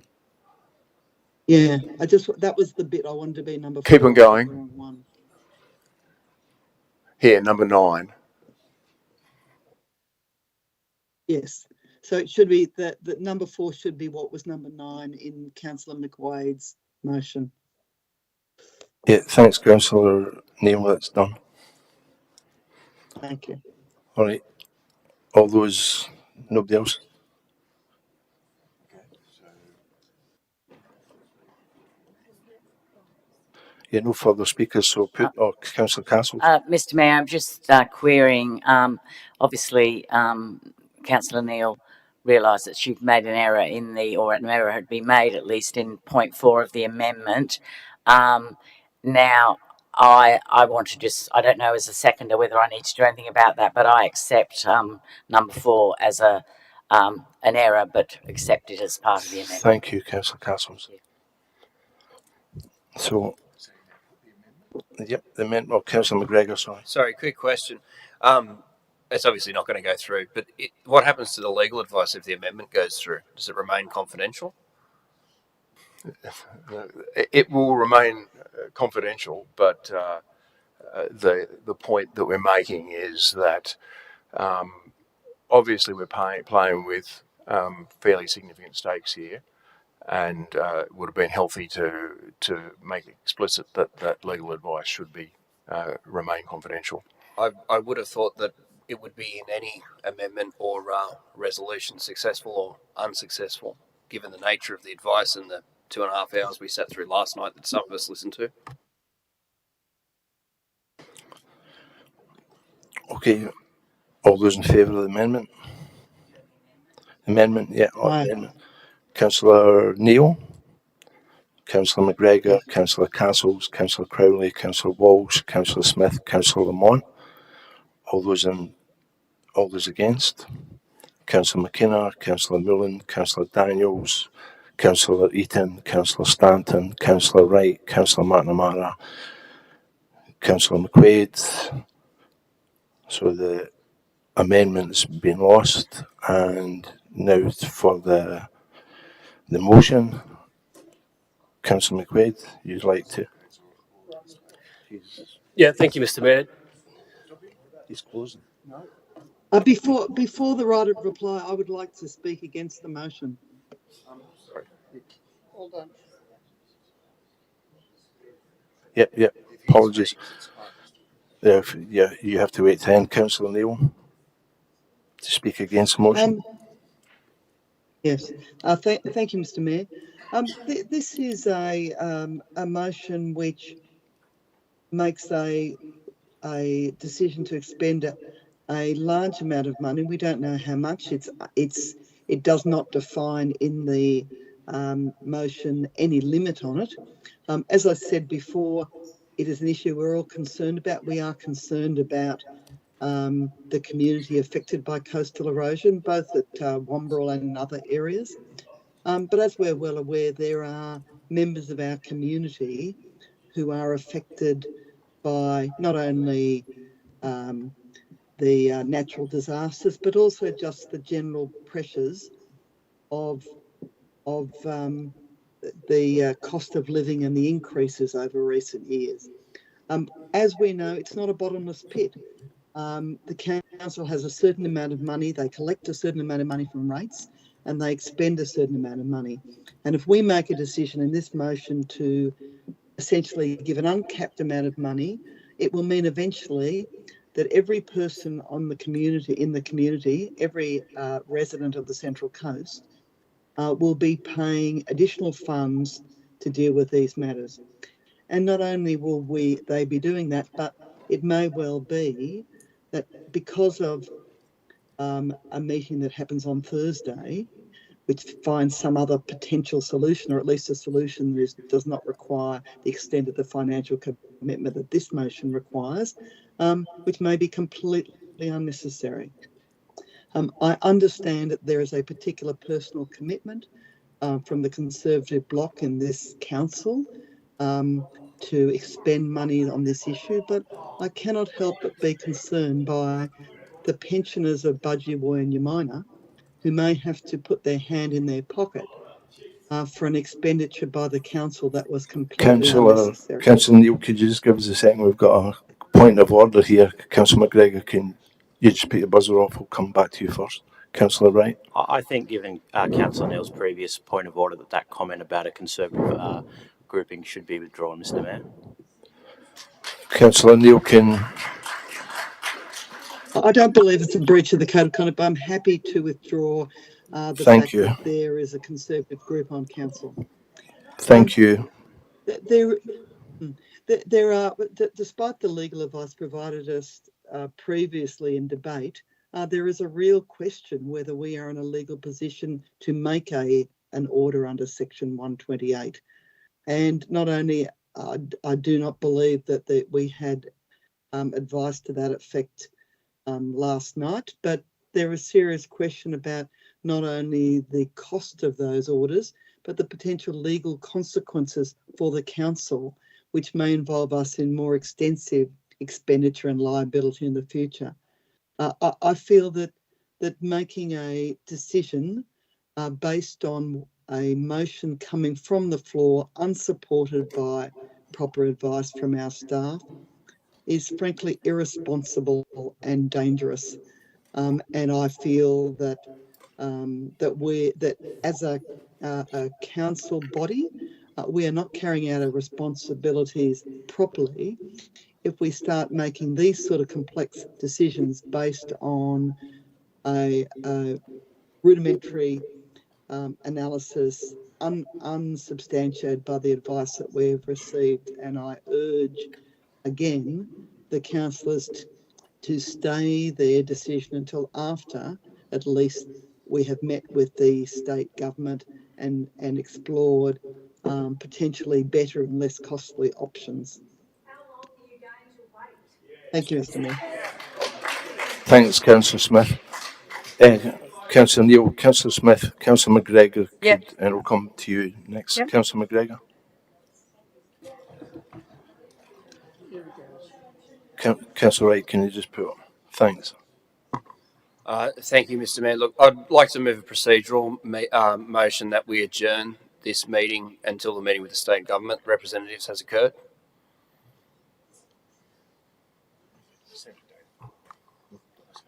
Yeah, that was the bit I wanted to be number 4. Keep on going. Here, number 9. Yes. So it should be that number 4 should be what was number 9 in Councillor McWade's motion. Yeah, thanks, Councillor Neil. That's done. Thank you. All right. All those, nobody else? Yeah, no further speakers, so put, Councillor Castle. Mr. Mayor, I'm just querying, obviously, Councillor Neil realised that she'd made an error or an error had been made at least in point 4 of the amendment. Now, I want to just, I don't know as a seconder whether I need to do anything about that, but I accept number 4 as an error, but accept it as part of the amendment. Thank you, Councillor Castles. So, yep, the amendment, well, Councillor McGregor, sorry. Sorry, quick question. It's obviously not going to go through, but what happens to the legal advice if the amendment goes through? Does it remain confidential? It will remain confidential, but the point that we're making is that obviously we're playing with fairly significant stakes here, and it would have been healthy to make it explicit that legal advice should be remain confidential. I would have thought that it would be in any amendment or resolution, successful or unsuccessful, given the nature of the advice and the 2.5 hours we sat through last night that some of us listened to. Okay, all those in favour of the amendment? Amendment, yeah, Aye. amendment. Councillor Neal, Councillor McGregor, Yes. Councillor Castles, Councillor Crowley, Councillor Walsh, Councillor Smith, Councillor Lamont. All those against? Councillor McKenna, Councillor Mullen, Councillor Daniels, Councillor Eaton, Councillor Stanton, Councillor Wright, Councillor McNamara, Councillor McQuaid. So the amendment's been lost, and now for the motion, Councillor McQuaid, you'd like to? Yeah, thank you, Mr. Mayor. He's closing. Before the right of reply, I would like to speak against the motion. Sorry. All done. Yep. Apologies. Yeah, you have to wait to end, Councillor Neal, to speak against the motion. Yes. Thank you, Mr. Mayor. This is a motion which makes a decision to expend a large amount of money. We don't know how much. It does not define in the motion any limit on it. As I said before, it is an issue we're all concerned about. We are concerned about the community affected by coastal erosion, both at Wamberal and in other areas. But as we're well aware, there are members of our community who are affected by not only the natural disasters, but also just the general pressures of the cost of living and the increases over recent years. As we know, it's not a bottomless pit. The council has a certain amount of money, they collect a certain amount of money from rates, and they expend a certain amount of money. And if we make a decision in this motion to essentially give an uncapped amount of money, it will mean eventually that every person in the community, every resident of the Central Coast, will be paying additional funds to deal with these matters. And not only will they be doing that, but it may well be that because of a meeting that happens on Thursday, which finds some other potential solution, or at least a solution that does not require the extent of the financial commitment that this motion requires, which may be completely unnecessary. I understand that there is a particular personal commitment from the Conservative bloc in this council to expend money on this issue, but I cannot help but be concerned by the pensioners of Budgie and Yamina, who may have to put their hand in their pocket for an expenditure by the council that was completely unnecessary. Councillor Neal, could you just give us a second? We've got a point of order here. Councillor McGregor, can you just pick the buzzer off? We'll come back to you first. Councillor Wright. I think, given Councillor Neal's previous point of order, that comment about a Conservative grouping should be withdrawn, Mr. Mayor. Councillor Neal, I don't believe it's a breach of the code of conduct, but I'm happy to withdraw the fact that there is a Conservative group on council. Thank you. There are, despite the legal advice provided us previously in debate, there is a real question whether we are in a legal position to make an order under Section 128. And not only I do not believe that we had advice to that effect last night, but there is serious question about not only the cost of those orders, but the potential legal consequences for the council, which may involve us in more extensive expenditure and liability in the future. I feel that making a decision based on a motion coming from the floor, unsupported by proper advice from our staff, is frankly irresponsible and dangerous. And I feel that as a council body, we are not carrying out our responsibilities properly if we start making these sort of complex decisions based on a rudimentary analysis, unsubstantiated by the advice that we've received. And I urge, again, the councillors to stay their decision until after at least we have met with the state government and explored potentially better and less costly options. Thank you, Mr. Mayor. Thanks, Councillor Smith. Councillor Neil, Councillor Smith, Councillor McGregor, Yep. and we'll come to you next. Yep. Councillor McGregor. Councillor Wright, can you just put up? Thanks. Thank you, Mr. Mayor. Look, I'd like to move a procedural motion that we adjourn this meeting until the meeting with the state government representatives has occurred.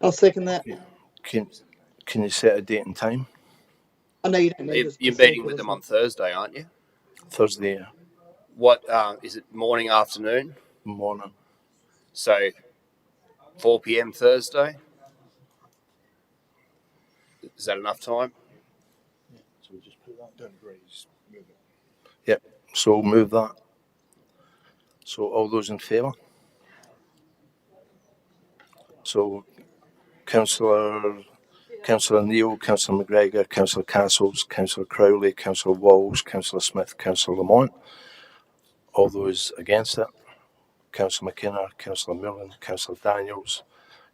I'll second that. Can you set a date and time? I know you don't need this. You're meeting with them on Thursday, aren't you? Thursday, yeah. What is it? Morning, afternoon? Morning. So 4 p.m. Thursday. Is that enough time? So we just put that. Don't agree. Just move it. Yep. So we'll move that. So all those in favour? So Councillor Neil, Councillor McGregor, Councillor Castles, Councillor Crowley, Councillor Walsh, Councillor Smith, Councillor Lamont. All those against it? Councillor McKenna, Councillor Millen, Councillor Daniels,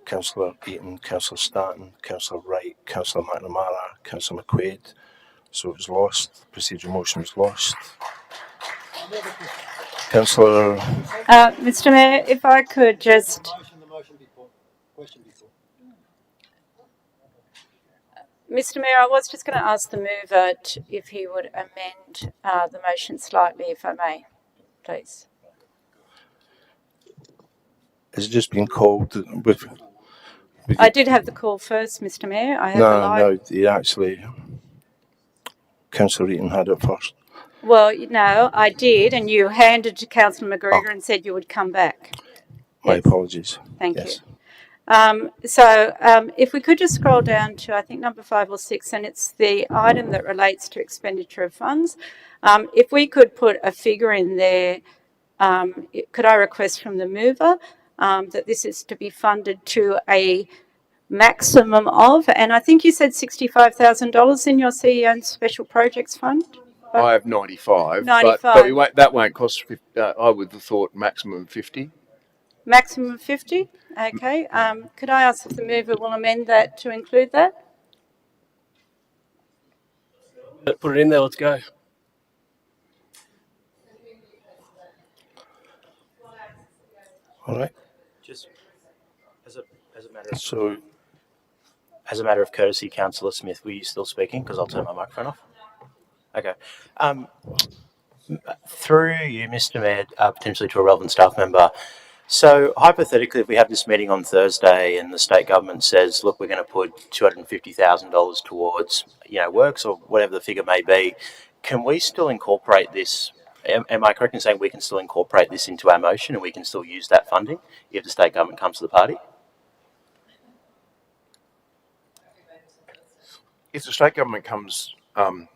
Councillor Eaton, Councillor Stanton, Councillor Wright, Councillor McNamara, Councillor McQuaid. So it was lost. Procedural motion was lost. Councillor. Mr. Mayor, if I could just. Mr. Mayor, I was just going to ask the mover if he would amend the motion slightly, if I may, please. Has it just been called with? I did have the call first, Mr. Mayor. I have No, he actually. Councillor Eaton had it first. Well, no, I did, and you handed to Councillor McGregor and said you would come back. My apologies. Thank you. So if we could just scroll down to, I think, number 5 or 6, and it's the item that relates to expenditure of funds. If we could put a figure in there, could I request from the mover that this is to be funded to a maximum of, and I think you said $65,000 in your CEO and Special Projects Fund? I have 95, 95. but that won't cost, I would have thought maximum 50. Maximum 50? Okay. Could I ask if the mover will amend that to include that? Put it in there, let's go. All right. Just as a matter of courtesy, Councillor Smith, were you still speaking? Because I'll turn my microphone off. Okay. Through you, Mr. Mayor, potentially to a relevant staff member. So hypothetically, if we have this meeting on Thursday and the state government says, look, we're going to put $250,000 towards, works or whatever the figure may be, can we still incorporate this? Am I correct in saying we can still incorporate this into our motion and we can still use that funding if the state government comes to the party? If the state government comes to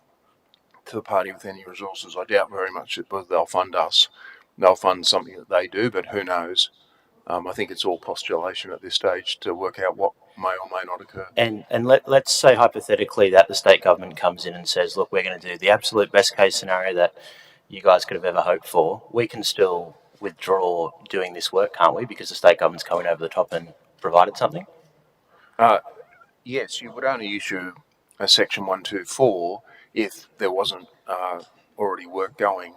the party with any resources, I doubt very much that they'll fund us. They'll fund something that they do, but who knows? I think it's all postulation at this stage to work out what may or may not occur. And let's say hypothetically that the state government comes in and says, look, we're going to do the absolute best case scenario that you guys could have ever hoped for. We can still withdraw doing this work, can't we? Because the state government's coming over the top and provided something? Yes, you would only issue a Section 124 if there wasn't already work going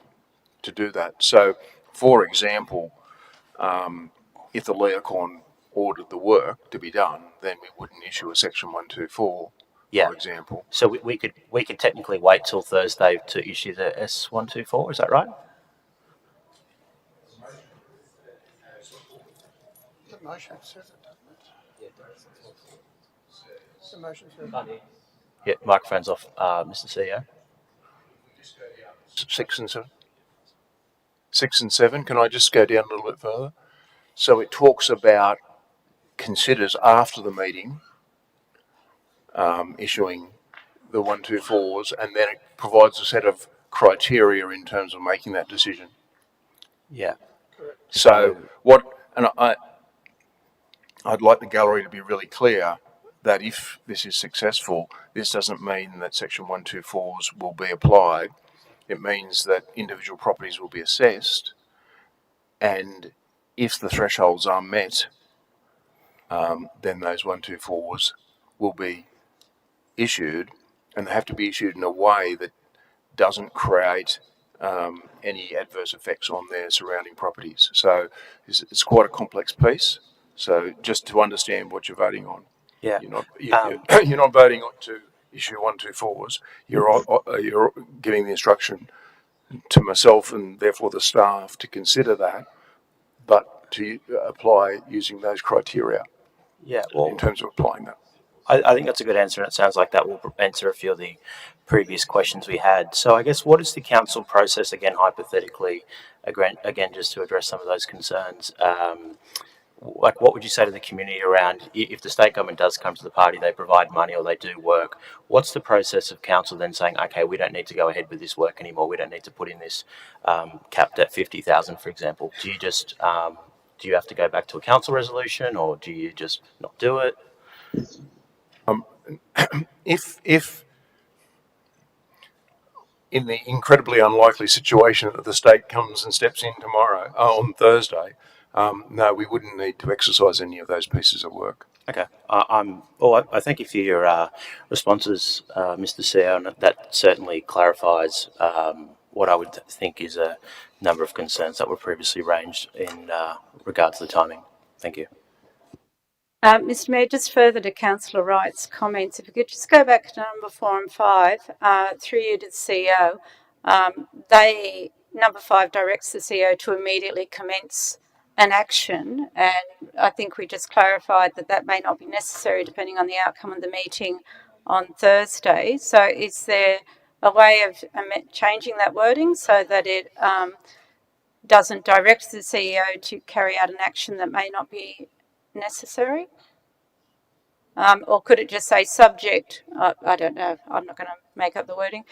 to do that. So, for example, if the Leocorn ordered the work to be done, then we wouldn't issue a Section 124, for example. So we could technically wait till Thursday to issue the S124, is that right? The motion says it, doesn't it? The motion says it. Yeah, microphone's off, Mr. CEO. 6 and 7. 6 and 7. Can I just go down a little bit further? So it talks about considers after the meeting issuing the 124s, and then it provides a set of criteria in terms of making that decision. Yeah. So what? And I'd like the gallery to be really clear that if this is successful, this doesn't mean that Section 124s will be applied. It means that individual properties will be assessed, and if the thresholds are met, then those 124s will be issued, and they have to be issued in a way that doesn't create any adverse effects on their surrounding properties. So it's quite a complex piece. So just to understand what you're voting on, Yeah. you're not voting on to issue 124s. You're giving the instruction to myself and therefore the staff to consider that, but to apply using those criteria Yeah. Well, in terms of applying that. I think that's a good answer, and it sounds like that will answer a few of the previous questions we had. So I guess what is the council process, again, hypothetically, again, just to address some of those concerns, like what would you say to the community around if the state government does come to the party, they provide money or they do work, what's the process of council then saying, okay, we don't need to go ahead with this work anymore, we don't need to put in this capped at 50,000, for example? Do you just, do you have to go back to a council resolution, or do you just not do it? If in the incredibly unlikely situation that the state comes and steps in tomorrow, on Thursday, no, we wouldn't need to exercise any of those pieces of work. Okay. I thank you for your responses, Mr. CEO, and that certainly clarifies what I would think is a number of concerns that were previously raised in regard to the timing. Thank you. Mr. Mayor, just further to Councillor Wright's comments, if we could just go back to number 4 and 5, through you to the CEO. Number 5 directs the CEO to immediately commence an action, and I think we just clarified that that may not be necessary depending on the outcome of the meeting on Thursday. So is there a way of changing that wording so that it doesn't direct the CEO to carry out an action that may not be necessary? Or could it just say subject? I don't know. I'm not going to make up the wording.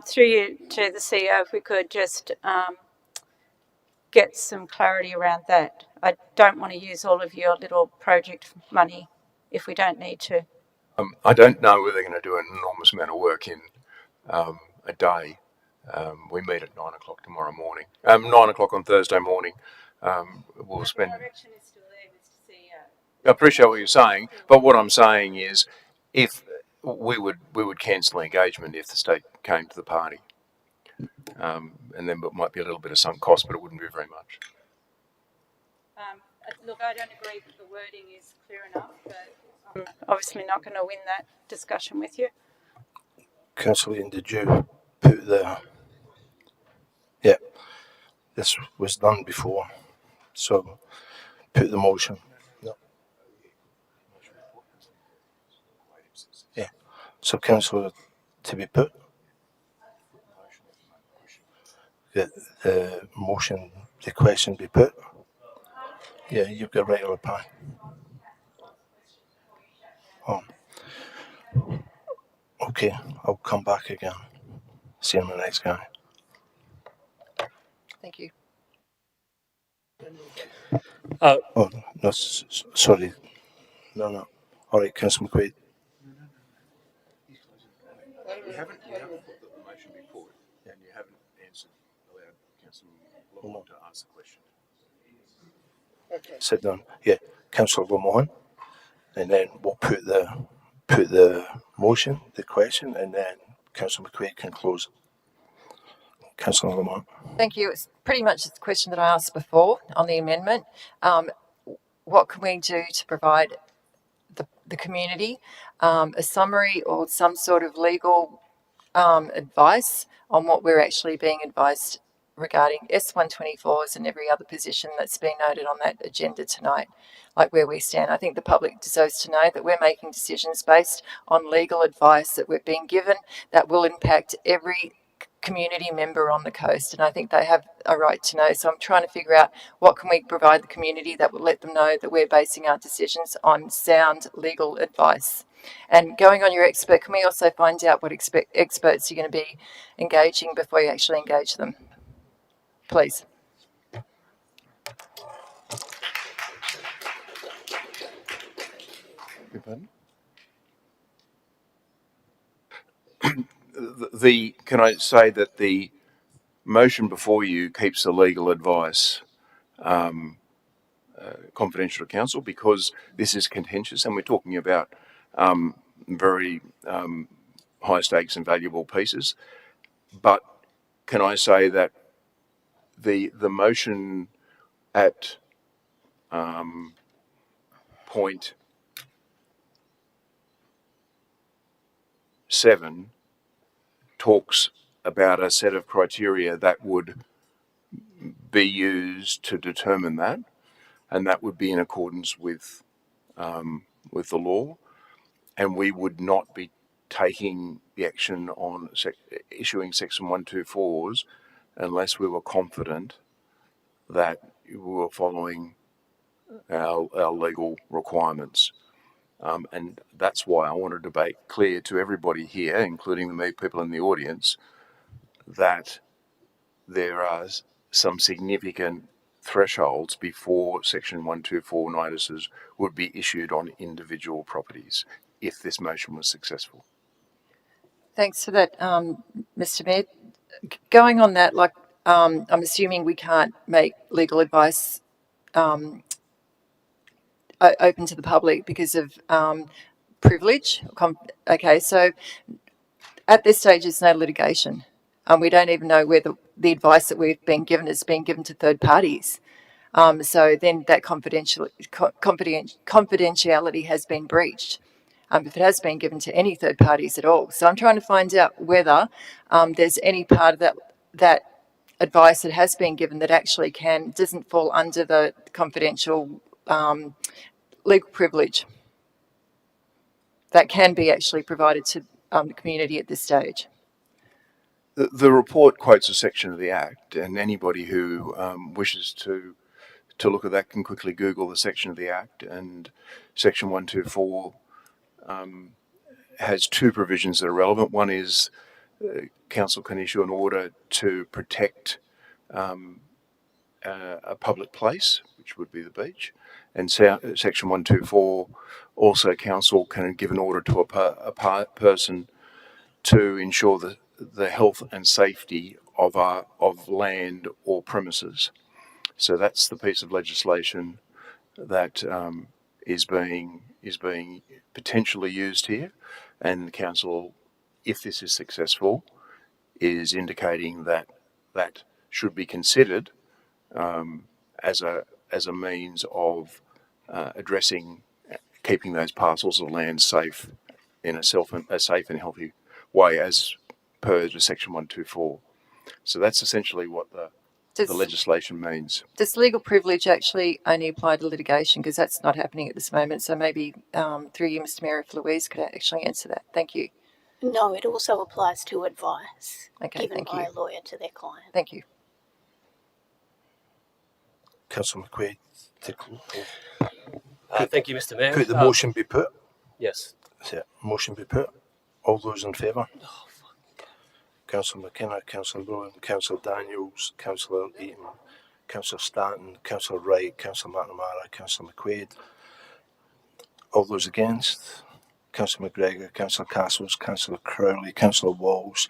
Through you to the CEO, if we could just get some clarity around that. I don't want to use all of your little project money if we don't need to. I don't know whether they're going to do an enormous amount of work in a day. We meet at 9 o'clock tomorrow morning. 9 o'clock on Thursday morning. We'll spend. The direction is still there, Mr. CEO. I appreciate what you're saying, but what I'm saying is, if we would cancel engagement if the state came to the party, and then it might be a little bit of sunk cost, but it wouldn't be very much. Look, I don't agree that the wording is clear enough, but I'm obviously not going to win that discussion with you. Councillor Ian, did you put the... Yeah, this was done before, so put the motion. No. Yeah, so councillor, to be put, the motion, the question be put. Yeah, you've got regular pie. Oh. Okay, I'll come back again. See you on the next guy. Thank you. Oh, no, sorry. No. All right, Councillor McQuaid. You haven't put the motion before, and you haven't allowed Councillor Lamont to ask the question. Okay. Sit down. Yeah, Councillor Lamont, and then we'll put the motion, the question, and then Councillor McQuaid can close. Councillor Lamont. Thank you. It's pretty much the question that I asked before on the amendment. What can we do to provide the community a summary or some sort of legal advice on what we're actually being advised regarding S124s and every other position that's been noted on that agenda tonight, like where we stand. I think the public deserves to know that we're making decisions based on legal advice that we're being given that will impact every community member on the coast, and I think they have a right to know. So I'm trying to figure out what can we provide the community that will let them know that we're basing our decisions on sound legal advice. And going on your expert, can we also find out what experts you're going to be engaging before you actually engage them? Please. can I say that the motion before you keeps the legal advice confidential to council, because this is contentious and we're talking about very high stakes and valuable pieces. But can I say that the motion at point 7 talks about a set of criteria that would be used to determine that, and that would be in accordance with the law, and we would not be taking the action on issuing Section 124s unless we were confident that we were following our legal requirements. And that's why I want to make clear to everybody here, including the people in the audience, that there are some significant thresholds before Section 124 notices would be issued on individual properties if this motion was successful. Thanks for that, Mr. Mayor. Going on that, I'm assuming we can't make legal advice open to the public because of privilege. Okay, so at this stage, it's no litigation. We don't even know whether the advice that we've been given is being given to third parties. So then that confidentiality has been breached. If it has been given to any third parties at all. So I'm trying to find out whether there's any part of that advice that has been given that actually doesn't fall under the confidential legal privilege that can be actually provided to the community at this stage. The report quotes a section of the Act, and anybody who wishes to look at that can quickly Google the section of the Act, and Section 124 has two provisions that are relevant. One is council can issue an order to protect a public place, which would be the beach, and Section 124 also council can give an order to a person to ensure the health and safety of land or premises. So that's the piece of legislation that is being potentially used here, and the council, if this is successful, is indicating that that should be considered as a means of addressing keeping those parcels of land safe in a safe and healthy way as per the Section 124. So that's essentially what the legislation means. Does legal privilege actually only apply to litigation? Because that's not happening at this moment. So maybe through you, Mr. Mayor, if Louise could actually answer that. Thank you. No, it also applies to advice given by you. a lawyer to their client. Thank you. Councillor McQuaid, thank you, Mr. Mayor. could the motion be put? Yes. Motion be put. All those in favour? Councillor McKenna, Councillor Brown, Councillor Daniels, Councillor Eaton, Councillor Stanton, Councillor Wright, Councillor McNamara, Councillor McQuaid. All those against? Councillor McGregor, Councillor Castles, Councillor Crowley, Councillor Walls.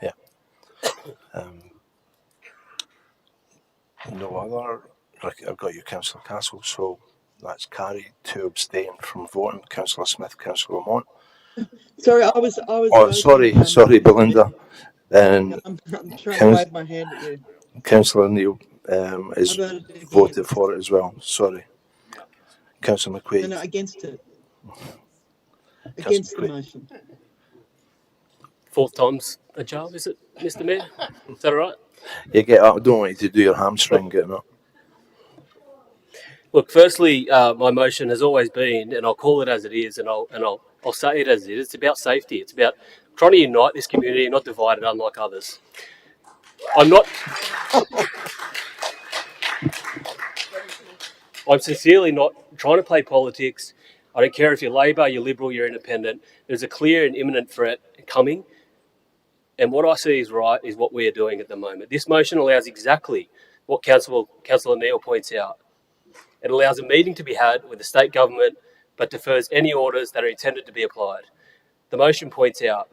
Yeah. No other. I've got you, Councillor Castles, so that's carried. 2 abstain from voting. Councillor Smith, Councillor Lamont. Sorry, I was. Oh, voting, sorry, Belinda. And I'm trying to wave my hand at you. Councillor Neil is voted for it as well. Sorry. Councillor McQuaid. No, against it. Against the motion. 4th time's a charm, is it, Mr. Mayor? Is that all right? You get up. I don't want you to do your hamstring getting up. Look, firstly, my motion has always been, and I'll call it as it is, and I'll say it as it is. It's about safety. It's about trying to unite this community, not divide it, unlike others. I'm sincerely not trying to play politics. I don't care if you're Labor, you're Liberal, you're Independent. There's a clear and imminent threat coming. And what I see is right is what we are doing at the moment. This motion allows exactly what Councillor Neal points out. It allows a meeting to be had with the state government, but defers any orders that are intended to be applied. The motion points out,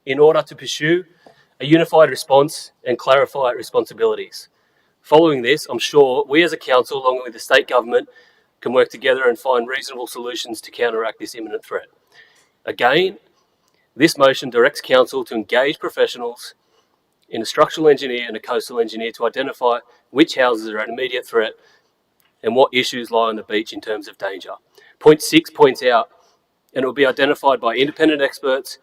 in order to pursue a unified response and clarify responsibilities. Following this, I'm sure we as a council, along with the state government, can work together and find reasonable solutions to counteract this imminent threat. Again, this motion directs council to engage professionals in a structural engineer and a coastal engineer to identify which houses are an immediate threat and what issues lie on the beach in terms of danger. Point 6 points out, and it will be identified by independent experts,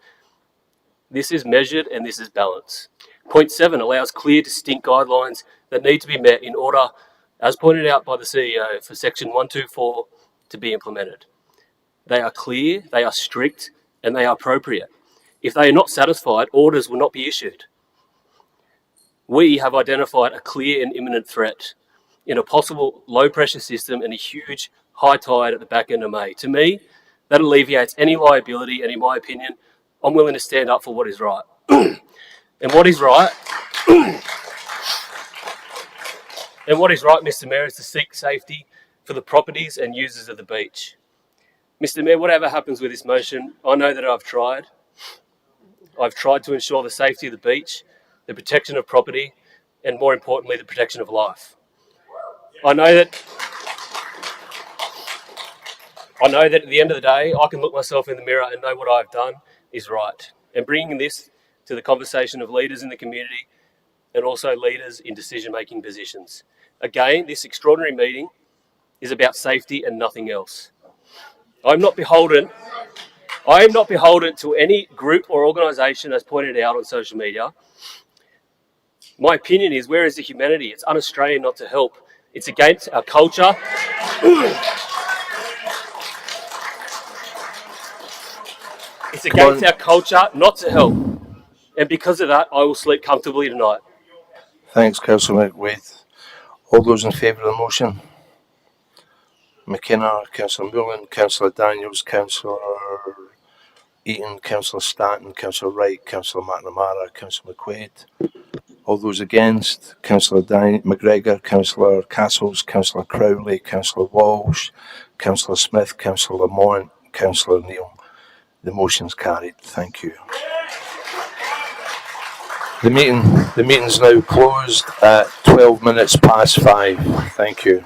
this is measured and this is balanced. Point 7 allows clear, distinct guidelines that need to be met in order, as pointed out by the CEO, for section 124 to be implemented. They are clear, they are strict, and they are appropriate. If they are not satisfied, orders will not be issued. We have identified a clear and imminent threat in a possible low-pressure system and a huge high tide at the back end of May. To me, that alleviates any liability, and in my opinion, I'm willing to stand up for what is right. And what is right, Mr. Mayor, is to seek safety for the properties and users of the beach. Mr. Mayor, whatever happens with this motion, I know that I've tried. I've tried to ensure the safety of the beach, the protection of property, and more importantly, the protection of life. I know that at the end of the day, I can look myself in the mirror and know what I've done is right. And bringing this to the conversation of leaders in the community and also leaders in decision-making positions. Again, this extraordinary meeting is about safety and nothing else. I am not beholden to any group or organisation as pointed out on social media. My opinion is, where is the humanity? It's un-Australian not to help. It's against our culture. It's against our culture not to help. And because of that, I will sleep comfortably tonight. Thanks, Councillor McWaith. All those in favour of the motion? McKenna, Councillor Mullen, Councillor Daniels, Councillor Eaton, Councillor Stanton, Councillor Wright, Councillor McNamara, Councillor McQuaid. All those against? Councillor McGregor, Councillor Castles, Councillor Crowley, Councillor Walsh, Councillor Smith, Councillor Lamont, Councillor Neal. The motion's carried. Thank you. The meeting's now closed at 12 minutes past 5. Thank you.